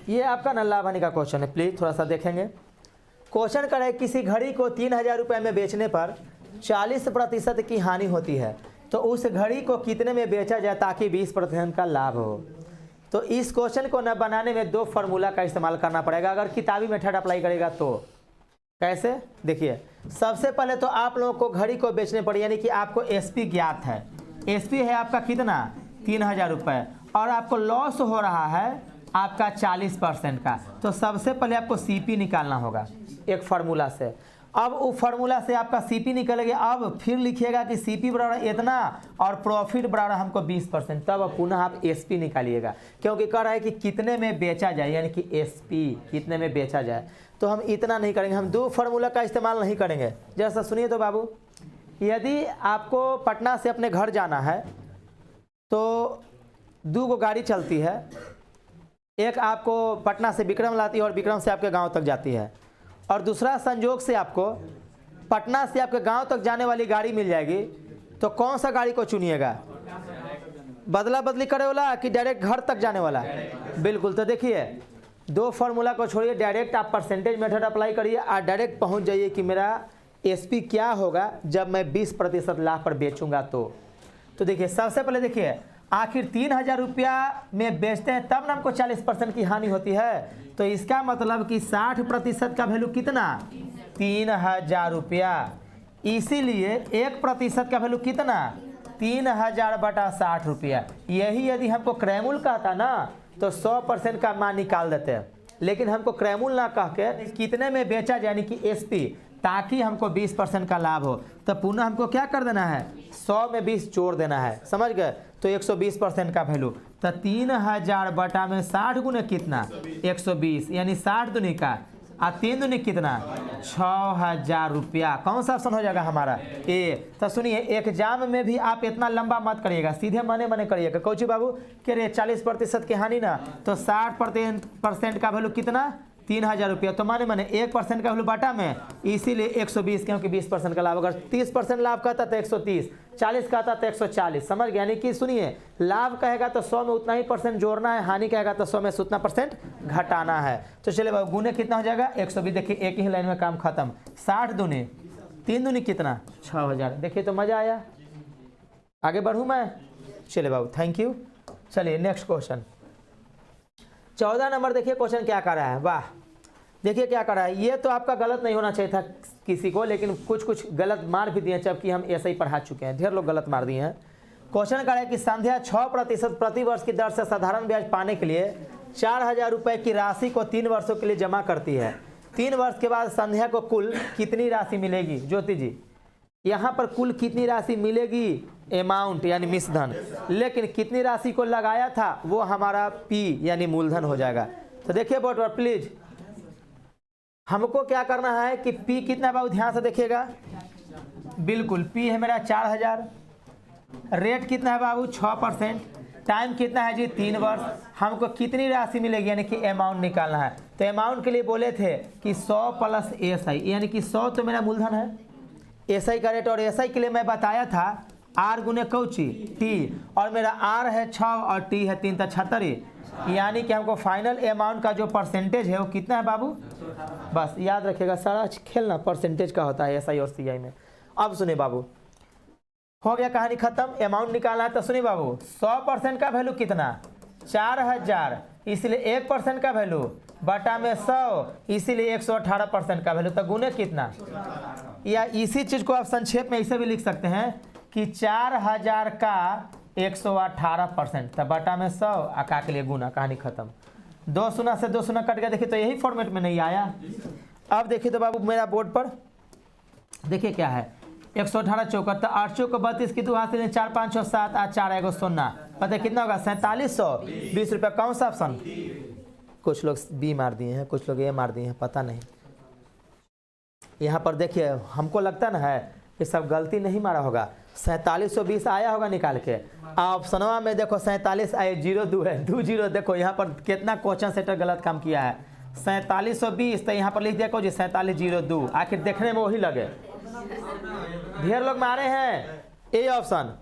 S1: ये आपका ना लाभ हानि का क्वेश्चन है, प्लीज थोड़ा सा देखेंगे। क्वेश्चन करे, किसी घड़ी को 3000 रुपये में बेचने पर 40% की हानि होती है, तो उस घड़ी को कितने में बेचा जाए ताकि 20% का लाभ हो। तो इस क्वेश्चन को न बनाने में 2 फार्मूला का इस्तेमाल करना पड़ेगा, अगर किताबी मेथड अप्लाई करेगा तो। कैसे, देखिए सबसे पहले तो आप लोगों को घड़ी को बेचने पड़े, यानी कि आपको एसपी ज्ञात है। एसपी है आपका कितना 3000 रुपये, और आपको लॉस हो रहा है आपका 40% का। तो सबसे पहले आपको सीपी निकालना होगा एक फार्मूला से। अब वो फार्मूला से आपका सीपी निकलेगा, अब फिर लिखिएगा कि सीपी बराबर इतना और प्रॉफिट बराबर हमको 20%, तब पुनः आप एसपी निकालिएगा, क्योंकि कह रहा है कि कितने में बेचा जाए, यानी कि एसपी कितने में बेचा जाए। तो हम इतना नहीं करेंगे, हम 2 फार्मूला का इस्तेमाल नहीं करेंगे। जैसा सुनिए तो बाबू, यदि आपको पटना से अपने घर जाना है तो 2 गो गाड़ी चलती है, एक आपको पटना से विक्रम लाती है और विक्रम से आपके गांव तक जाती है, और दूसरा संजोग से आपको पटना से आपके गांव तक जाने वाली गाड़ी मिल जाएगी। तो कौन सा गाड़ी को चुनिएगा, बदला बदली करे वाला कि डायरेक्ट घर तक जाने वाला। बिल्कुल। तो देखिए 2 फार्मूला को छोड़िए, डायरेक्ट आप परसेंटेज मेथड अप्लाई करिए और डायरेक्ट पहुंच जाइए कि मेरा एसपी क्या होगा जब मैं 20% लाभ पर बेचूंगा। तो देखिए सबसे पहले देखिए, आखिर 3000 रुपया में बेचते हैं तब ना हमको 40% की हानि होती है। तो इसका मतलब कि 60% का वैल्यू कितना 3000 रुपया, इसीलिए 1% का वैल्यू कितना 3000/60 रुपया। यही यदि हमको क्रैमुल कहता ना तो 100% का मान निकाल देते हैं। लेकिन हमको क्रैमूल ना कह के कितने में बेचा जाए यानी कि एसपी, ताकि हमको 20% का लाभ हो। तो पुनः हमको क्या कर देना है, 100 में 20 जोड़ देना है, समझ गए। तो 120% का वैल्यू, तो 3000 बटा में 60 गुने कितना 120, यानी 60 दुनी का और 3 दुनी कितना 6000 रुपया। कौन सा ऑप्शन हो जाएगा हमारा ए। तो सुनिए एग्जाम में भी आप इतना लंबा मत करिएगा, सीधे मने मने करिएगा। कौची बाबू कह रहे 40% की हानि ना, तो 60% का वैल्यू कितना 3000 रुपया, तो माने माने 1% का वैल्यू बाटा में, इसीलिए 120, क्योंकि 20% का लाभ। अगर 30% लाभ कहता तो 130, 40 कहता तो 140, समझ गया। यानी कि सुनिए लाभ कहेगा तो 100 में उतना ही परसेंट जोड़ना है, हानि कहेगा तो 100 में से उतना परसेंट घटाना है। तो चलिए बाबू गुने कितना हो जाएगा 120, देखिए एक ही लाइन में काम खत्म। 60 दूनी 3 दूनी कितना 6000, देखिए तो मजा आया। आगे बढ़ूँ मैं, चलिए बाबू थैंक यू। चलिए नेक्स्ट क्वेश्चन 14 नंबर देखिए क्वेश्चन क्या कर रहा है, वाह देखिए क्या कर रहा है। ये तो आपका गलत नहीं होना चाहिए था किसी को, लेकिन कुछ गलत मार भी दिए, जबकि हम ऐसे ही पढ़ा चुके हैं, ढेर लोग गलत मार दिए हैं। क्वेश्चन कर रहा है कि संध्या 6% प्रति वर्ष की दर से साधारण ब्याज पाने के लिए 4000 रुपये की राशि को 3 वर्षों के लिए जमा करती है। 3 वर्ष के बाद संध्या को कुल कितनी राशि मिलेगी ज्योति जी। यहाँ पर कुल कितनी राशि मिलेगी अमाउंट यानी मिश्रधन, लेकिन कितनी राशि को लगाया था वो हमारा पी यानी मूलधन हो जाएगा। तो देखिए बोर्ड पर प्लीज हमको क्या करना है कि पी कितना बाबू ध्यान से देखिएगा, बिल्कुल पी है मेरा 4000, रेट कितना है बाबू 6%, टाइम कितना है जी 3 वर्ष, हमको कितनी राशि मिलेगी यानी कि अमाउंट निकालना है। तो अमाउंट के लिए बोले थे कि 100 प्लस एसआई, यानी कि 100 तो मेरा मूलधन है, एसआई का रेट, और एसआई के लिए मैं बताया था आर गुने कौची टी, और मेरा आर है 6 और टी है 3, तो 76, यानी कि हमको फाइनल अमाउंट का जो परसेंटेज है वो कितना है बाबू, बस याद रखिएगा सारा खेलना परसेंटेज का होता है एसआई और सीआई में। अब सुनिए बाबू हो गया कहानी खत्म, अमाउंट निकालना है। तो सुनिए बाबू 100% का वैल्यू कितना 4000, इसलिए 1% का वैल्यू बटा में 100, इसीलिए 118% का वैल्यू। तो गुने कितना, या इसी चीज को आप संक्षेप में ऐसे भी लिख सकते हैं कि 4000 का 118%, तो बटा में 100 आका के लिए गुना, कहानी खत्म। 2 शून्य से 2 शून्य कट गया, देखिए तो यही फॉर्मेट में नहीं आया। अब देखिए तो बाबू मेरा बोर्ड पर देखिए क्या है 118 चौकट, तो 8 चौक 32 की 2 हाथ से 4 5 6 7 8 4 एगो 0, पता है कितना होगा 4720 रुपया। कौन सा ऑप्शन, कुछ लोग बी मार दिए हैं, कुछ लोग ए मार दिए हैं, पता नहीं। यहाँ पर देखिए हमको लगता ना है ये सब गलती नहीं मारा होगा, 4720 आया होगा निकाल के। ऑप्शनवा में देखो 47 आए, 02 है 20, देखो यहाँ पर कितना क्वेश्चन सेटर गलत काम किया है। 4720 तो यहाँ पर लिख दिया को जी 4702, आखिर देखने में वही लगे। ढेर लोग मारे हैं ए ऑप्शन,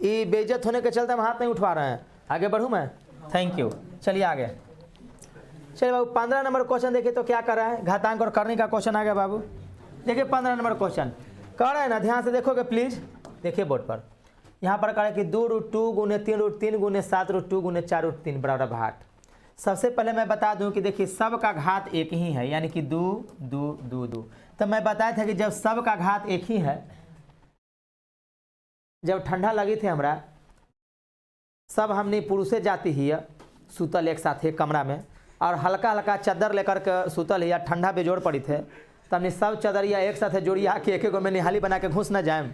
S1: ये बेइज्जत होने के चलते हम हाथ नहीं उठवा रहे हैं। आगे बढ़ूँ मैं, थैंक यू। चलिए आगे, चलिए बाबू 15 नंबर क्वेश्चन देखिए तो क्या कर रहा है, घातांक और करने का क्वेश्चन आ गया बाबू। देखिए 15 नंबर क्वेश्चन कर रहा है ना, ध्यान से देखोगे प्लीज। देखिए बोर्ड पर यहाँ पर कर है कि 2√2 गुने 3√3 गुने 7√2 गुने 4√3 बराबर भाट। सबसे पहले मैं बता दूं कि देखिए सब का घात एक ही है, यानी कि 2 2 2 2। तो मैं बताया था कि जब सब का घात एक ही है, जब ठंडा लगी थी हमरा, सब हमने पुरुषे जाती ही सुतल एक साथ एक कमरा में, और हल्का हल्का चादर लेकर के सुतल या ठंडा बेजोड़ पड़ी थे, तो हमने सब चादरिया एक साथ जोड़िया के एक में निहाली बना के घुस न जाए।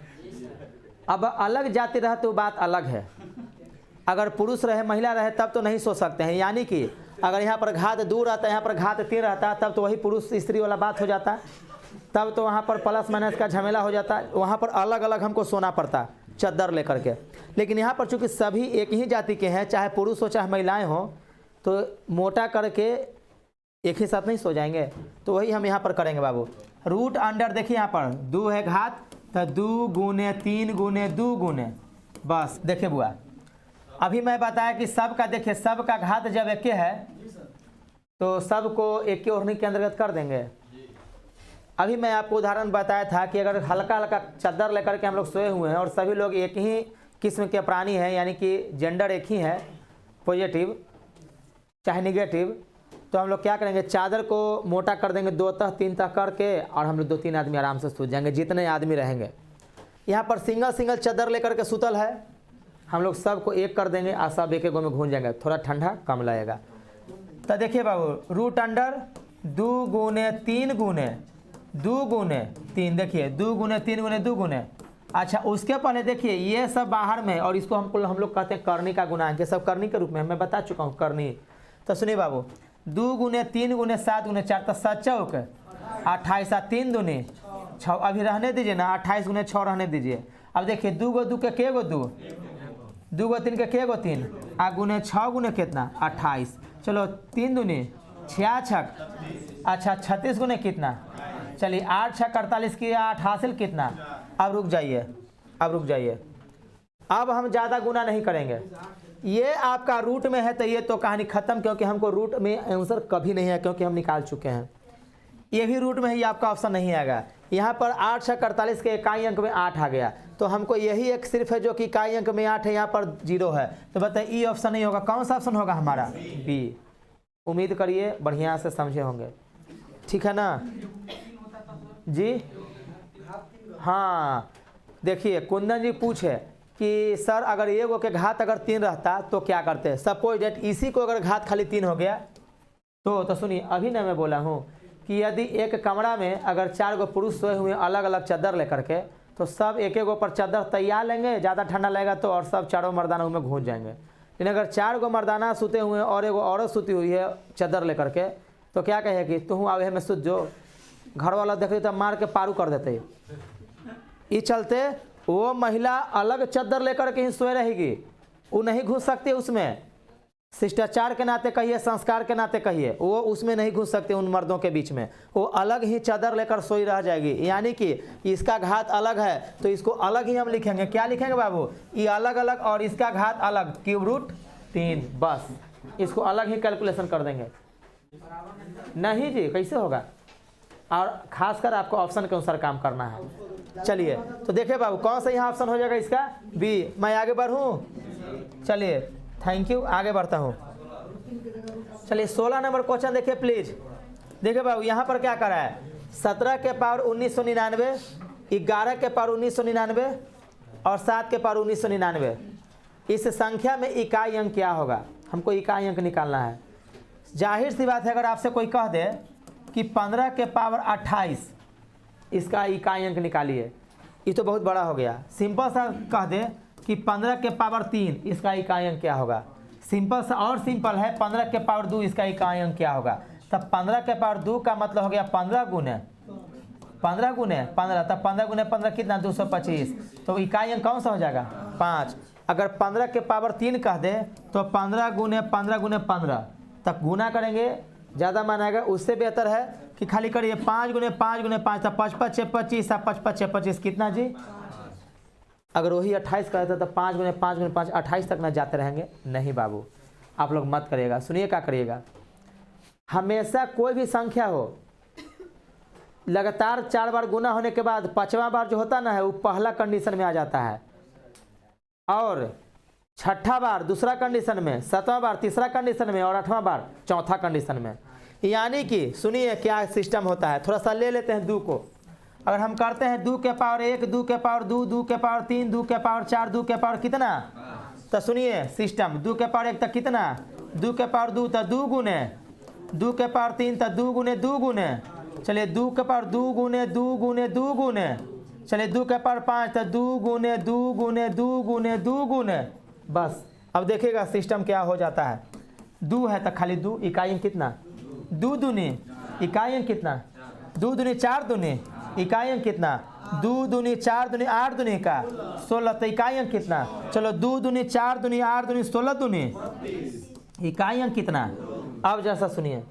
S1: अब अलग जाति रहे तो बात अलग है, अगर पुरुष रहे महिला रहे तब तो नहीं सो सकते हैं। यानी कि अगर यहाँ पर घात 2 रहता है, यहाँ पर घात 3 रहता है, तब तो वही पुरुष स्त्री वाला बात हो जाता, तब तो वहाँ पर प्लस माइनस का झमेला हो जाता, वहाँ पर अलग अलग हमको सोना पड़ता चादर लेकर के। लेकिन यहाँ पर चूंकि सभी एक ही जाति के हैं, चाहे पुरुष हो चाहे महिलाएं हो, तो मोटा करके एक ही साथ नहीं सो जाएंगे, तो वही हम यहाँ पर करेंगे बाबू। रूट अंडर देखिए यहाँ पर 2 है घात, तो 2 गुने 3 गुने 2 गुने, बस देखिए बुआ अभी मैं बताया कि सब का देखिए सब का घात जब एक है तो सबको एक के ओढ़नी के अंतर्गत कर देंगे। अभी मैं आपको उदाहरण बताया था कि अगर हल्का हल्का चादर लेकर के हम लोग सोए हुए हैं और सभी लोग एक ही किस्म के प्राणी हैं, यानी कि जेंडर एक ही है, पॉजिटिव चाहे निगेटिव, तो हम लोग क्या करेंगे चादर को मोटा कर देंगे 2 तह 3 तह करके, और हम लोग 2-3 आदमी आराम से सो जाएंगे जितने आदमी रहेंगे। यहाँ पर सिंगल सिंगल चादर लेकर के सुतल है, हम लोग सबको एक कर देंगे और सब एक एक गो में घूम जाएंगे, थोड़ा ठंडा कम लगेगा। तो देखिए बाबू रूट अंडर 2 गुने 3 गुने 2 गुने 3, देखिए 2 गुने 3 गुने 2 गुने। अच्छा उसके पहले देखिए ये सब बाहर में और इसको हम लोग कहते हैं करनी का गुणांक, ये सब करनी के रूप में मैं बता चुका हूँ करनी। तो सुनिए बाबू 2 गुने 3 गुने 7 गुने 4 तो 7 चौक 28 3 दूनी 6, अभी रहने दीजिए ना 28 गुने 6 रहने दीजिए। अब देखिए 2 गो 2 के गो 2, 2 गो 3 के गो 3 आ गुने 6 गुने कितना 28, चलो 3 दूनी 66, अच्छा 36 गुने कितना, चलिए 8 6 48 की 8 हासिल कितना। अब रुक जाइए, अब रुक जाइए, अब हम ज़्यादा गुना नहीं करेंगे। ये आपका रूट में है तो ये तो कहानी ख़त्म, क्योंकि हमको रूट में आंसर कभी नहीं है क्योंकि हम निकाल चुके हैं। ये भी रूट में ही आपका ऑप्शन नहीं आएगा। यहाँ पर 8 6 48 के इकाई अंक में 8 आ गया, तो हमको यही एक सिर्फ है जो कि इकाई अंक में 8 है, यहाँ पर 0 है। तो बताइए ई ऑप्शन नहीं होगा, कौन सा ऑप्शन होगा हमारा बी। उम्मीद करिए बढ़िया से समझे होंगे, ठीक है ना जी। हाँ देखिए कुंदन जी पूछे कि सर अगर एगो के घात अगर 3 रहता तो क्या करते हैं। सपोज डेट इसी को अगर घात खाली 3 हो गया तो सुनिए अभी ना मैं बोला हूँ कि यदि एक कमरा में अगर 4 गो पुरुष सोए हुए अलग अलग चादर लेकर के, तो सब एक एक ऊपर चादर तैयार लेंगे, ज़्यादा ठंडा लगेगा तो और सब चारों मर्दाना में घुस जाएंगे। लेकिन अगर 4 गो मर्दाना सूते हुए और एगो औरत सूती हुई है चादर लेकर के, तो क्या कहेगी तू आवे में सुत जो, घर वाला देखे तो मार के पारू कर देते। ये चलते वो महिला अलग चादर लेकर के ही सोए रहेगी, वो नहीं घुस सकती उसमें। शिष्टाचार के नाते कहिए, संस्कार के नाते कहिए, वो उसमें नहीं घुस सकते उन मर्दों के बीच में, वो अलग ही चादर लेकर सोई रह जाएगी। यानी कि इसका घात अलग है तो इसको अलग ही हम लिखेंगे। क्या लिखेंगे बाबू, ये अलग अलग और इसका घात अलग, क्यूब रूट 3, बस इसको अलग ही कैलकुलेशन कर देंगे। नहीं जी कैसे होगा, और खासकर आपको ऑप्शन के अनुसार काम करना है। चलिए तो देखिए बाबू कौन सा यहाँ ऑप्शन हो जाएगा इसका बी। मैं आगे बढ़ूँ, चलिए थैंक यू, आगे बढ़ता हूँ। चलिए 16 नंबर क्वेश्चन देखिए प्लीज। देखिए बाबू यहाँ पर क्या करा है, 17 के पावर 1999, 11 के पावर 1999 और 7 के पावर 1999। इस संख्या में इकाई अंक क्या होगा, हमको इकाई अंक निकालना है। जाहिर सी बात है अगर आपसे कोई कह दे कि 15 के पावर 28 इसका इकाई अंक निकालिए, ये तो बहुत बड़ा हो गया। सिंपल सा कह दे कि 15 के पावर 3 इसका इकाई अंक क्या होगा, सिंपल सा और सिंपल है। 15 के पावर 2 इसका इकाई अंक क्या होगा, तब 15 के पावर 2 का मतलब हो गया 15 गुने 15, तब 15 गुने 15 कितना 225, तो इकाई अंक कौन सा हो जाएगा 5। अगर 15 के पावर 3 कह दे तो 15 गुने 15 तब गुना करेंगे, ज़्यादा मान आएगा। उससे बेहतर है कि खाली करिए 5 गुने 5 गुने 5, तब 5 5 6 25, 5 5 6 25 कितना जी। अगर वही 28 का रहता तो 5 गुने 5 गुने 5 28 तक ना जाते रहेंगे। नहीं बाबू आप लोग मत करिएगा, सुनिए क्या करिएगा। हमेशा कोई भी संख्या हो लगातार 4 बार गुना होने के बाद 5वां बार जो होता ना है वो पहला कंडीशन में आ जाता है, और 6ठा बार दूसरा कंडीशन में, 7वां बार तीसरा कंडीशन में और 8वां बार चौथा कंडीशन में। यानी कि सुनिए क्या सिस्टम होता है, थोड़ा सा ले लेते हैं 2 को। अगर हम करते हैं 2 के पावर 1, 2 के पावर 2, 2 के पावर 3, 2 के पावर 4, 2 के पावर कितना, तो सुनिए सिस्टम 2 के पावर 1 तक कितना, 2 के पावर 2 तो 2 गुने, 2 के पावर 3 तो 2 गुने 2 गुने, चलिए 2 के पावर 2 गुने 2 गुने 2 गुने, चलिए 2 के पावर 5 तो 2 गुने 2 गुने 2 गुने 2 गुने, बस। अब देखिएगा सिस्टम क्या हो जाता है। 2 है तो खाली 2, इकाई अंक कितना 2 दूनी, इकाई अंक कितना 2 दूनी 4 दूनी, इकाई अंक कितना 2 दूनी 4 दूनी 8 दूनी का 16, तो इकाई अंक कितना, चलो 2 दूनी 4 दूनी 8 दूनी 16 दूनी, इकाई अंक कितना। अब जैसा सुनिए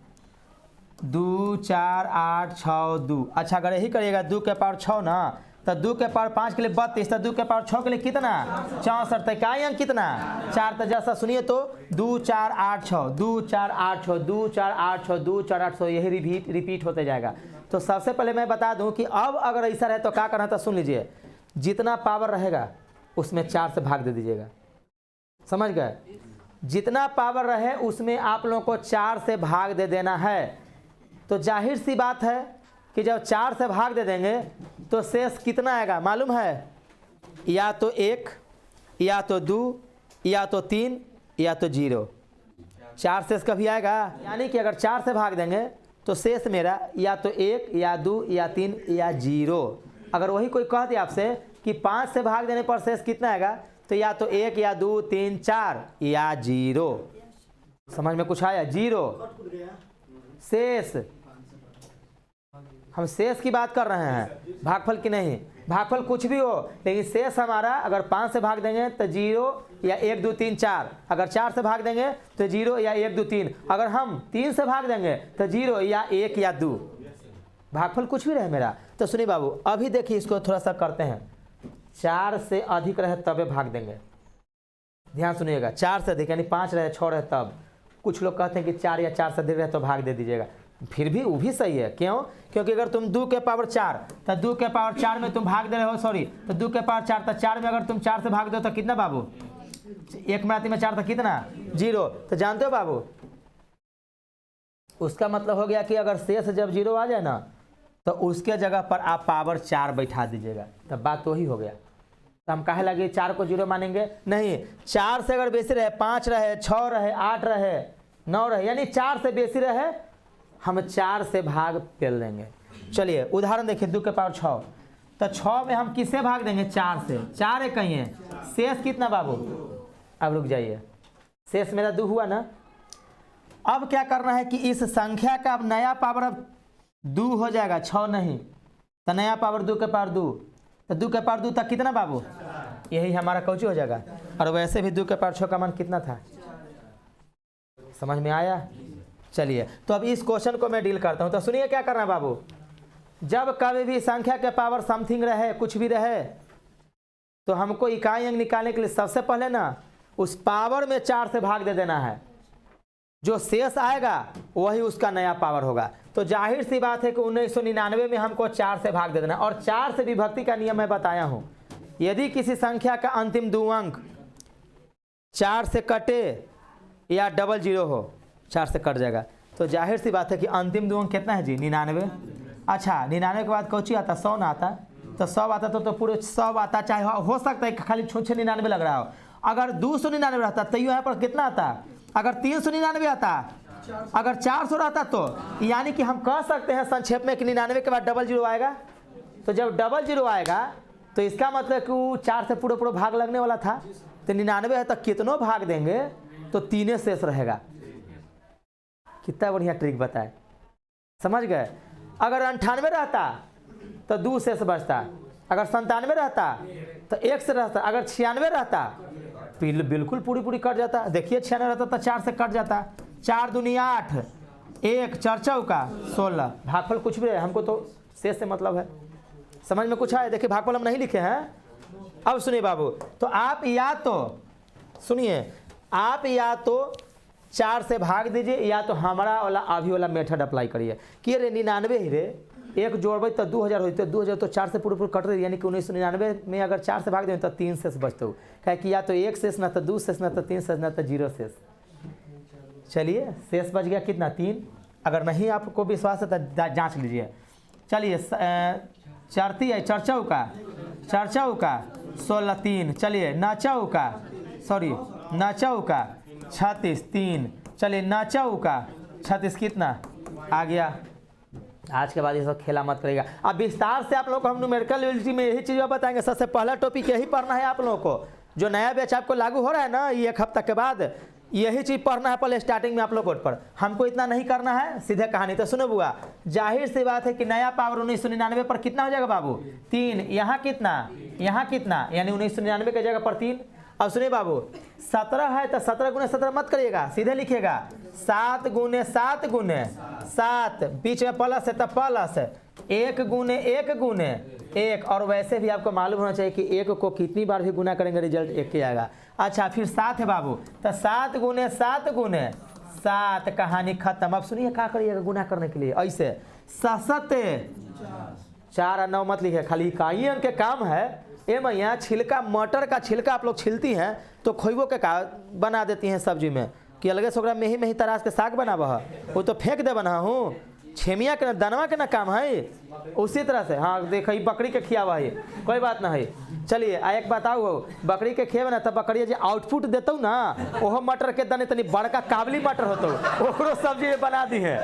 S1: 2 4 8 6 2, अच्छा अगर यही करिएगा 2 के पावर 6 ना, तो 2 के पावर 5 के लिए 32, तो 2 के पावर 6 के लिए कितना 64, तो इकाई अंक कितना 4। तो जैसा सुनिए तो 2 4 8 6 2 4 8 6 2 4 8 6 2 4 8 6 यही रिपीट होते जाएगा। तो सबसे पहले मैं बता दूं कि अब अगर ऐसा रहे तो क्या करना था, सुन लीजिए। जितना पावर रहेगा उसमें 4 से भाग दे दीजिएगा, समझ गए। जितना पावर रहे उसमें आप लोगों को 4 से भाग दे देना है। तो जाहिर सी बात है कि जब 4 से भाग दे देंगे तो शेष कितना आएगा मालूम है, या तो 1 या तो 2 या तो 3 या तो 0। 4 शेष कभी आएगा, यानी कि अगर 4 से भाग देंगे तो शेष मेरा या तो 1 या 2 या 3 या 0। अगर वही कोई कह दे आपसे कि 5 से भाग देने पर शेष कितना आएगा, तो या तो 1 या 2 3 4 या 0। समझ में कुछ आया? 0 शेष, हम शेष की बात कर रहे हैं, भागफल की नहीं। भागफल कुछ भी हो, लेकिन शेष हमारा अगर 5 से भाग देंगे तो 0 या 1 2 3 4, अगर 4 से भाग देंगे तो 0 या 1 2 3, अगर हम 3 से भाग देंगे तो 0 या 1 या 2। भागफल कुछ भी रहे मेरा। तो सुनिए बाबू, अभी देखिए इसको थोड़ा सा करते हैं। 4 से अधिक रहे तबे भाग देंगे, ध्यान सुनिएगा। 4 से अधिक यानी 5 रहे 6 रहे तब। कुछ लोग कहते हैं कि 4 या 4 से अधिक रहे तो भाग दे दीजिएगा, फिर भी वो भी सही है। क्यों? क्योंकि अगर तुम 2 के पावर 4 तो 2 के पावर 4 में तुम भाग दे रहे हो, सॉरी, तो 2 के पावर 4 तो 4 में अगर तुम 4 से भाग दो तो कितना बाबू? 1 मराती में 4 तो कितना? 0। तो जानते हो बाबू, उसका मतलब हो गया कि अगर शेष जब 0 आ जाए ना तो उसके जगह पर आप पावर 4 बैठा दीजिएगा, तब बात तो ही हो गया। तो हम कहे लगे 4 को 0 मानेंगे? नहीं, 4 से अगर बेसी रहे, 5 रहे 6 रहे 8 रहे 9 रहे, यानी 4 से बेसी रहे, हम 4 से भाग पेल देंगे। चलिए उदाहरण देखिए, 2 के पावर 6, तो 6 में हम किससे भाग देंगे? 4 से। 4 एक कहीं है, शेष कितना बाबू? अब रुक जाइए, शेष मेरा 2 हुआ ना। अब क्या करना है कि इस संख्या का अब नया पावर अब 2 हो जाएगा, 6 नहीं। तो नया पावर 2 के पावर 2, तो 2 के पावर 2 तक कितना बाबू? यही हमारा कौची हो जाएगा। और वैसे भी 2 के पावर 6 का मान कितना था? समझ में आया? चलिए, तो अब इस क्वेश्चन को मैं डील करता हूं। तो सुनिए क्या करना है बाबू, जब कभी भी संख्या के पावर समथिंग रहे, कुछ भी रहे, तो हमको इकाई अंक निकालने के लिए सबसे पहले ना उस पावर में 4 से भाग दे देना है। जो शेष आएगा वही उसका नया पावर होगा। तो जाहिर सी बात है कि 1999 में हमको 4 से भाग दे देना। और 4 से विभक्ति का नियम मैं बताया हूं, यदि किसी संख्या का अंतिम 2 अंक 4 से कटे या डबल 0 हो, 4 से कट जाएगा, तो जाहिर सी बात है कि अंतिम 2 अंक कितना है जी? 99। अच्छा, 99 के बाद कौची आता? 100 ना आता? तो 100 आता तो पूरे 100 आता, चाहे हो सकता है कि खाली 699 लग रहा हो। अगर 299 रहता तो यहाँ पर कितना आता? अगर 399 आता, अगर 400 रहता, तो यानी कि हम कह सकते हैं संक्षेप में कि 99 के बाद डबल 0 आएगा। तो जब डबल 0 आएगा तो इसका मतलब कि वो 4 से पूरा भाग लगने वाला था। तो 99 है तो कितनों भाग देंगे तो 3 शेष रहेगा। कितना बढ़िया ट्रिक बताए, समझ गए? अगर 98 रहता तो 2 शेष बचता, अगर 97 रहता तो 1 से रहता, अगर 96 रहता बिल्कुल पूरी कट जाता। देखिए 96 रहता तो 4 से कट जाता। 4 दूनी 8, 1 4 चौका 16। भागफल कुछ भी है, हमको तो शेष से मतलब है। समझ में कुछ आया? देखिए भागफल हम नहीं लिखे हैं। अब सुनिए बाबू, तो आप या तो सुनिए, आप या तो 4 से भाग दीजिए या तो हमारा वाला अभी वाला मेथड अप्लाई करिए कि अरे 99 ही रे, 1 जोड़बे तो 2000 होते, 2000 तो 4 से पूरे कट रही, यानी कि 1999 में अगर 4 से भाग दें तो 3 शेष बचते हो। क्या कि या तो 1 शेष ना तो 2 शेष ना तो 3 शेष ना तो 0 शेष। चलिए शेष बच गया कितना? 3। अगर नहीं आपको विश्वास है तो जांच लीजिए। चलिए 4 चौका 16 3। चलिए 9 चौका 36 3। चलिए 9 चौका 36 कितना आ गया? आज के बाद ये सब खेला मत करेगा। अब विस्तार से आप लोग को हम न्यूमेरिकल एबिलिटी में यही चीज़ बताएंगे। सबसे पहला टॉपिक यही पढ़ना है आप लोगों को। जो नया बैच आपको लागू हो रहा है ना, ये 1 हफ्ता के बाद यही चीज़ पढ़ना है पहले स्टार्टिंग में आप लोगों को। पर हमको इतना नहीं करना है, सीधे कहानी। तो सुनो बुआ, जाहिर सी बात है कि नया पावर 1999 पर कितना हो जाएगा बाबू? 3। यहाँ कितना? यहाँ कितना? यानी 1999 की जगह पर 3। अब सुनिए बाबू, 17 है तो 17 गुने 17 मत करिएगा, सीधे लिखिएगा 7 गुने 7 गुने 7, बीच में प्लस है तो प्लस 1 गुने 1 गुने 1। और वैसे भी आपको मालूम होना चाहिए कि 1 को कितनी बार भी गुना करेंगे रिजल्ट 1 ही आएगा। अच्छा फिर 7 है बाबू, तो 7 गुने 7 गुने 7, कहानी खत्म। अब सुनिए क्या करिएगा गुना करने के लिए, ऐसे 7 4 और 9 मत लिखे, खाली इकाई अंक के काम है। ए मैया, छिलका मटर का छिलका आप लोग छिलती हैं तो खोइबो के का बना देती हैं सब्जी में, कि अलगे से में ही तराश के साग बनाब, वो तो फेंक दे बना हूँ। छेमिया के ना दनवा के ना काम है, उसी तरह से। हाँ देखो ये बकरी के खियावा है, कोई बात ना है। चलिए एक बताओ हो, बकरी के खेब ना तब बकरी जो आउटपुट देतौ ना ओहो मटर के दने तनी बड़का काबली मटर होतो, ओकरो सब्जी बना दी है।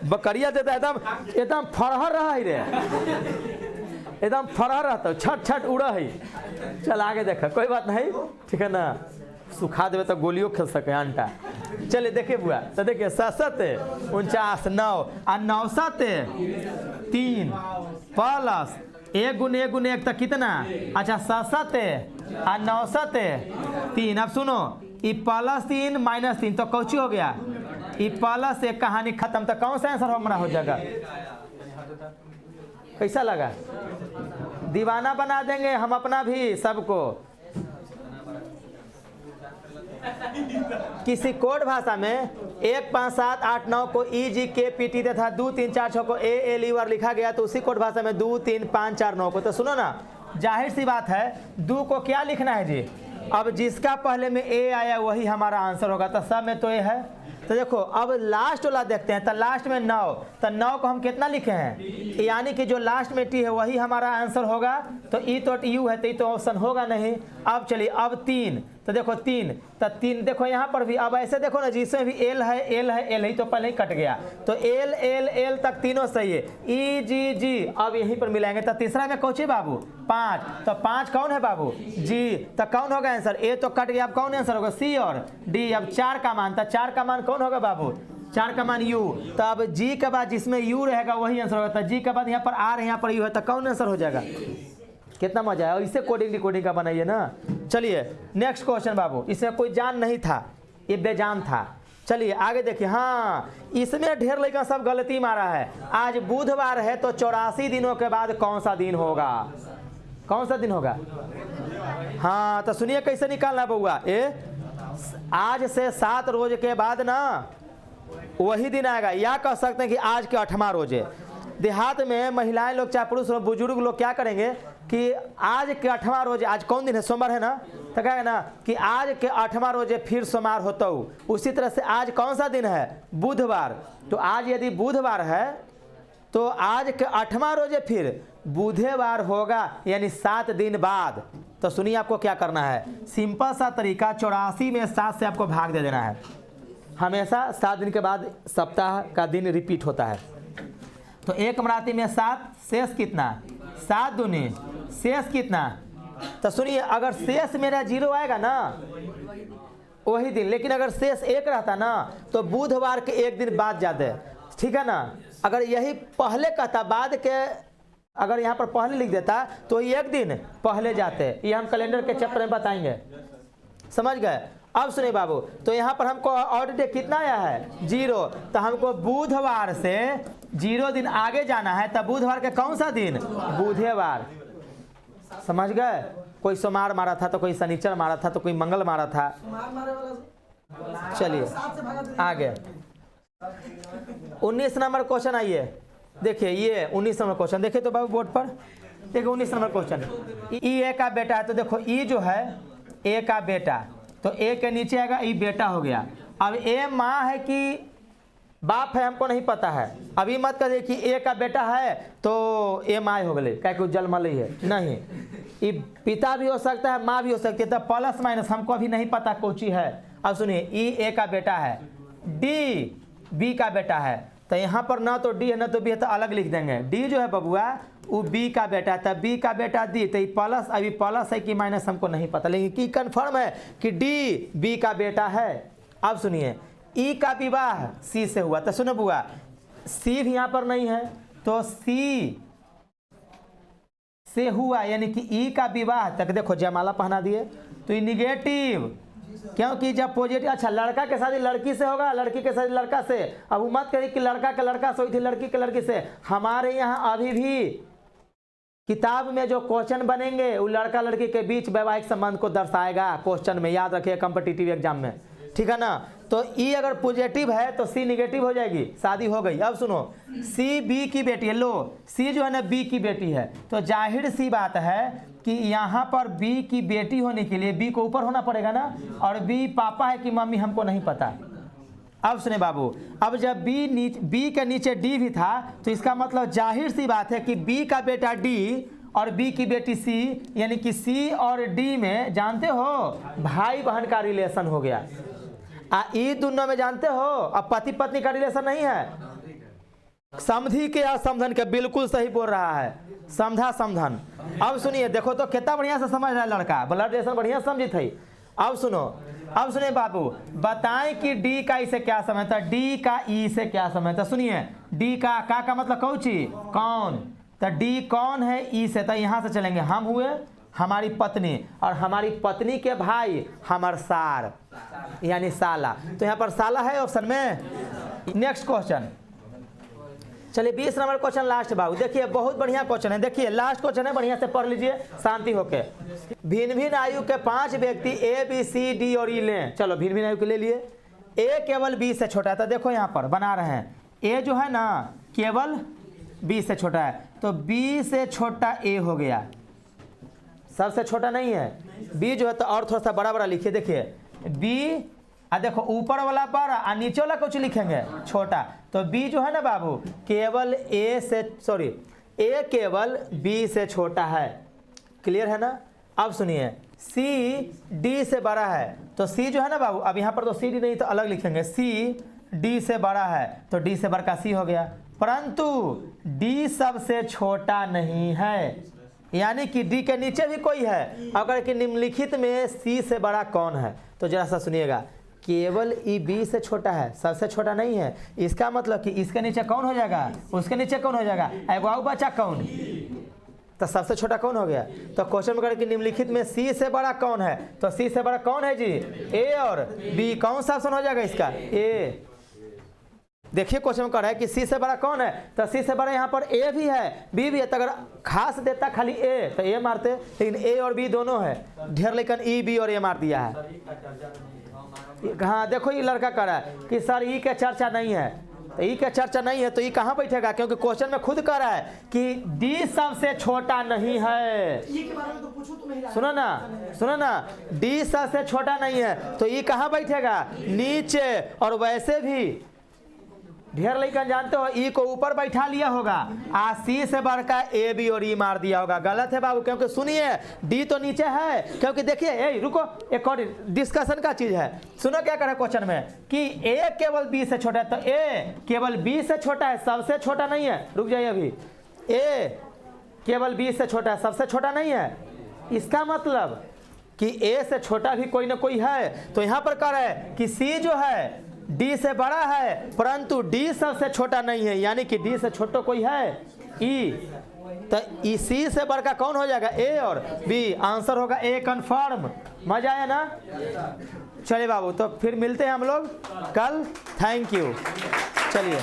S1: बकरिया देता एकदम एकदम फरहर रहा है रे, एकदम फरहर रहता, छट छट उड़ा है। चल आगे देखा, कोई बात नहीं, ठीक है ना, सुखा देवे तो गोलियों खेल सके अंटा। चलिए देखिए बुआ, तो देखिए 7 49 9 और 9 7 3 प्लस 1 गुने 1 गुने 1 तक कितना, अच्छा 7 7 और 9 7 3। अब सुनो ये +3 -3 तो कौची हो गया, ये प्लस एक कहानी खत्म। तो कौन सा आंसर हमारा हो जाएगा, कैसा लगा, दीवाना बना देंगे हम अपना भी सबको। किसी कोड भाषा में 1 5 7 8 9 को EGKPT तथा 2 3 4 6 को ALUR लिखा गया, तो उसी कोड भाषा में 2 3 5 4 9 को। तो सुनो ना, जाहिर सी बात है 2 को क्या लिखना है जी, अब जिसका पहले में A आया वही हमारा आंसर होगा। तो सब में तो A है। तो देखो अब लास्ट वाला देखते हैं, तो लास्ट में 9, तो 9 को हम कितना लिखे हैं, यानी कि जो लास्ट में T है वही हमारा आंसर होगा। तो E तो U है, तो ये तो ऑप्शन होगा नहीं। अब चलिए अब 3, तो देखो 3, तो 3 देखो यहाँ पर भी, अब ऐसे देखो ना जिसमें भी L है L है L ही, तो पहले ही कट गया। तो L L L तक तीनों सही है, E G G अब यहीं पर मिलाएंगे। तो तीसरा में कौन सी बाबू 5, तो 5 कौन है बाबू G, तो कौन होगा आंसर, A तो कट गया, अब कौन आंसर होगा C और D। अब 4 का मान, तो 4 का मान कौन होगा बाबू, 4 का मान U। तो अब G के बाद जिसमें U रहेगा वही आंसर होगा। तो G के बाद यहाँ पर R है, यहाँ पर U है, तो कौन आंसर हो जाएगा। कितना मजा है, और इससे कोडिंग डिकोडिंग का बनाइए ना। चलिए नेक्स्ट क्वेश्चन बाबू, इसमें कोई जान नहीं था, ये बेजान था। चलिए आगे देखिए, हाँ इसमें ढेर लड़का सब गलती मारा है। आज बुधवार है तो 84 दिनों के बाद कौन सा दिन होगा, कौन सा दिन होगा। हाँ तो सुनिए कैसे निकालना बउआ, आज से 7 रोज के बाद ना वही दिन आएगा, या कह सकते हैं कि आज के 8वां रोज है। देहात में महिलाएं लोग चाहे पुरुष लोग बुजुर्ग लोग क्या करेंगे कि आज के 8वां रोज, आज कौन दिन है, सोमवार है ना, तो कहेंगे ना कि आज के 8वां रोजे फिर सोमवार होता हूँ। उसी तरह से आज कौन सा दिन है, बुधवार, तो आज यदि बुधवार है तो आज के 8वां रोजे फिर बुधवार होगा, यानी 7 दिन बाद। तो सुनिए आपको क्या करना है, सिंपल सा तरीका, 84 में 7 से आपको भाग दे देना है। हमेशा 7 दिन के बाद सप्ताह का दिन रिपीट होता है। तो 1 मराती में 7, शेष कितना, 7 दूनी शेष कितना। तो सुनिए अगर शेष मेरा 0 आएगा ना वही दिन, लेकिन अगर शेष 1 रहता ना तो बुधवार के 1 दिन बाद जाते, ठीक है ना। अगर यही पहले कहता, बाद के अगर यहाँ पर पहले लिख देता तो 1 दिन पहले जाते। ये हम कैलेंडर के चैप्टर में बताएंगे, समझ गए। अब सुनिए बाबू, तो यहाँ पर हमको ऑड डे कितना आया है 0, तो हमको बुधवार से 0 दिन आगे जाना है। तब बुधवार के कौन सा दिन, बुधवार, समझ गए। कोई सोमवार मारा था तो कोई शनिचर मारा था तो कोई मंगल मारा था। चलिए आगे 19 नंबर क्वेश्चन आइए, देखिए ये 19 नंबर क्वेश्चन देखिए तो बाबू बोर्ड पर देखिए 19 नंबर क्वेश्चन। ई ए का बेटा है, तो देखो ई जो है ए का बेटा, तो ए के नीचे आएगा ई बेटा हो गया। अब ए माँ है कि बाप है हमको नहीं पता है। अभी मत कहिए कि ए का बेटा है तो ए माँ हो गए, क्या कुछ जन्मल है, नहीं, ये पिता भी हो सकता है माँ भी हो सकती है। तो प्लस माइनस हमको अभी नहीं पता कोची है। अब सुनिए ई ए का बेटा है, डी बी का बेटा है, तो यहाँ पर ना तो डी है ना तो बी है, तो अलग लिख देंगे। डी जो है बबुआ वो बी का बेटा है, तब बी का बेटा डी, तो प्लस, अभी प्लस है कि माइनस हमको नहीं पता, लेकिन की कन्फर्म है कि डी बी का बेटा है। अब सुनिए ई का विवाह सी से हुआ, तो सुनो बुआ सी भी यहाँ पर नहीं है तो सी से हुआ, यानी कि ई का विवाह तक देखो जयमाला पहना दिए, तो ये निगेटिव, क्योंकि जब पॉजिटिव, अच्छा लड़का के शादी लड़की से होगा, लड़की के शादी लड़का से। अब वो मत करिए कि लड़का के लड़का से हुई थी, लड़की के लड़की से। हमारे यहाँ अभी भी किताब में जो क्वेश्चन बनेंगे वो लड़का लड़की के बीच वैवाहिक संबंध को दर्शाएगा क्वेश्चन में, याद रखिए कॉम्पिटिटिव एग्जाम में, ठीक है ना। तो ई अगर पॉजिटिव है तो सी निगेटिव हो जाएगी, शादी हो गई। अब सुनो सी बी की बेटी है, लो सी जो है ना बी की बेटी है, तो जाहिर सी बात है कि यहाँ पर बी की बेटी होने के लिए बी को ऊपर होना पड़ेगा ना, और बी पापा है कि मम्मी हमको नहीं पता। अब सुने बाबू, अब जब बी के नीचे डी भी था तो इसका मतलब जाहिर सी बात है कि बी का बेटा डी और बी की बेटी सी, यानी कि सी और डी में जानते हो भाई बहन का रिलेशन हो गया। ये दोनों में जानते हो अब पति पत्नी का रिलेशन नहीं है। समधी के या समधन के, बिल्कुल सही बोल रहा है, समधा समधन। अब सुनिए, देखो तो कितना बढ़िया से समझ रहा है लड़का, ब्लड रिलेशन बढ़िया समझी थी। अब सुनो, अब सुनिए बाबू, बताएं कि डी का ई से क्या संबंध था, डी का ई से क्या संबंध था। सुनिए, डी का मतलब कौन चीज, कौन, तो डी कौन है ई से, तो यहाँ से चलेंगे, हम हुए हमारी पत्नी और हमारी पत्नी के भाई हमार सार यानी साला, तो यहाँ पर साला है ऑप्शन में। नेक्स्ट क्वेश्चन, चलिए 20 नंबर क्वेश्चन लास्ट बाबू, देखिए बहुत बढ़िया क्वेश्चन है, देखिए लास्ट क्वेश्चन है, बढ़िया से पढ़ लीजिए शांति होके। भिन्न भिन्न आयु के 5 व्यक्ति ए बी सी डी और ई लें। चलो भिन्न भिन्न आयु के ले लिए, ए केवल बी से छोटा है, तो देखो यहाँ पर बना रहे हैं, ए जो है ना केवल बी से छोटा है, तो बी से छोटा ए हो गया, सबसे छोटा नहीं है बी जो है, तो और थोड़ा सा बड़ा बड़ा लिखिए, देखिए बी, देखो ऊपर वाला बड़ा और नीचे वाला कुछ लिखेंगे छोटा, तो बी जो है ना बाबू केवल ए केवल बी से छोटा है, क्लियर है ना। अब सुनिए, सी डी से बड़ा है, तो सी जो है ना बाबू, अब यहाँ पर तो सी डी नहीं तो अलग लिखेंगे, सी डी से बड़ा है तो डी से बड़ा सी हो गया, परंतु डी सबसे छोटा नहीं है, यानी कि डी के नीचे भी कोई है। अगर कि निम्नलिखित में सी से बड़ा कौन है, तो जरा सा सुनिएगा, केवल ई बी से छोटा है, सबसे छोटा नहीं है, इसका मतलब कि इसके नीचे कौन हो जाएगा, उसके नीचे कौन हो जाएगा, एगो बच्चा कौन, तो सबसे छोटा कौन हो गया। तो क्वेश्चन में कि निम्नलिखित में सी से बड़ा कौन है, तो सी से बड़ा कौन है जी, ए और बी, कौन सा ऑप्शन हो जाएगा इसका, ए। देखिए क्वेश्चन में कह रहा है कि सी से बड़ा कौन है, तो सी से बड़ा यहाँ पर ए भी है बी भी है, तो अगर खास देता खाली ए तो ए मारते, लेकिन ए और बी दोनों है, ढेर लेकिन ई बी और ए मार दिया है। हाँ देखो ये लड़का कह रहा है कि सर ई के चर्चा नहीं है, तो ई के चर्चा नहीं है तो ई कहाँ बैठेगा, क्योंकि क्वेश्चन में खुद कह रहा है कि डी सबसे छोटा नहीं है। सुनो ना, डी सबसे छोटा नहीं है तो ई कहाँ बैठेगा, नीचे, और वैसे भी ढेर लेकिन जानते हो ई को ऊपर बैठा लिया होगा, सी से बढ़कर ए बी और ई मार दिया होगा। गलत है बाबू, क्योंकि सुनिए डी तो नीचे है, क्योंकि देखिए ए रुको, एक और डिस्कशन का चीज है, सुनो क्या करे क्वेश्चन में कि ए केवल बी से छोटा है, तो ए केवल बी से छोटा है, सबसे छोटा नहीं है, रुक जाइए अभी, ए केवल बी से छोटा है, सबसे छोटा नहीं है, इसका मतलब कि ए से छोटा भी कोई ना कोई है। तो यहाँ पर कह रहा है कि सी जो है डी से बड़ा है, परंतु डी सबसे छोटा नहीं है, यानी कि डी से छोटा कोई है ई, तो ई सी से बढ़कर कौन हो जाएगा, ए और बी, आंसर होगा ए कंफर्म। मजा आया ना। चलिए बाबू, तो फिर मिलते हैं हम लोग कल, थैंक यू। चलिए।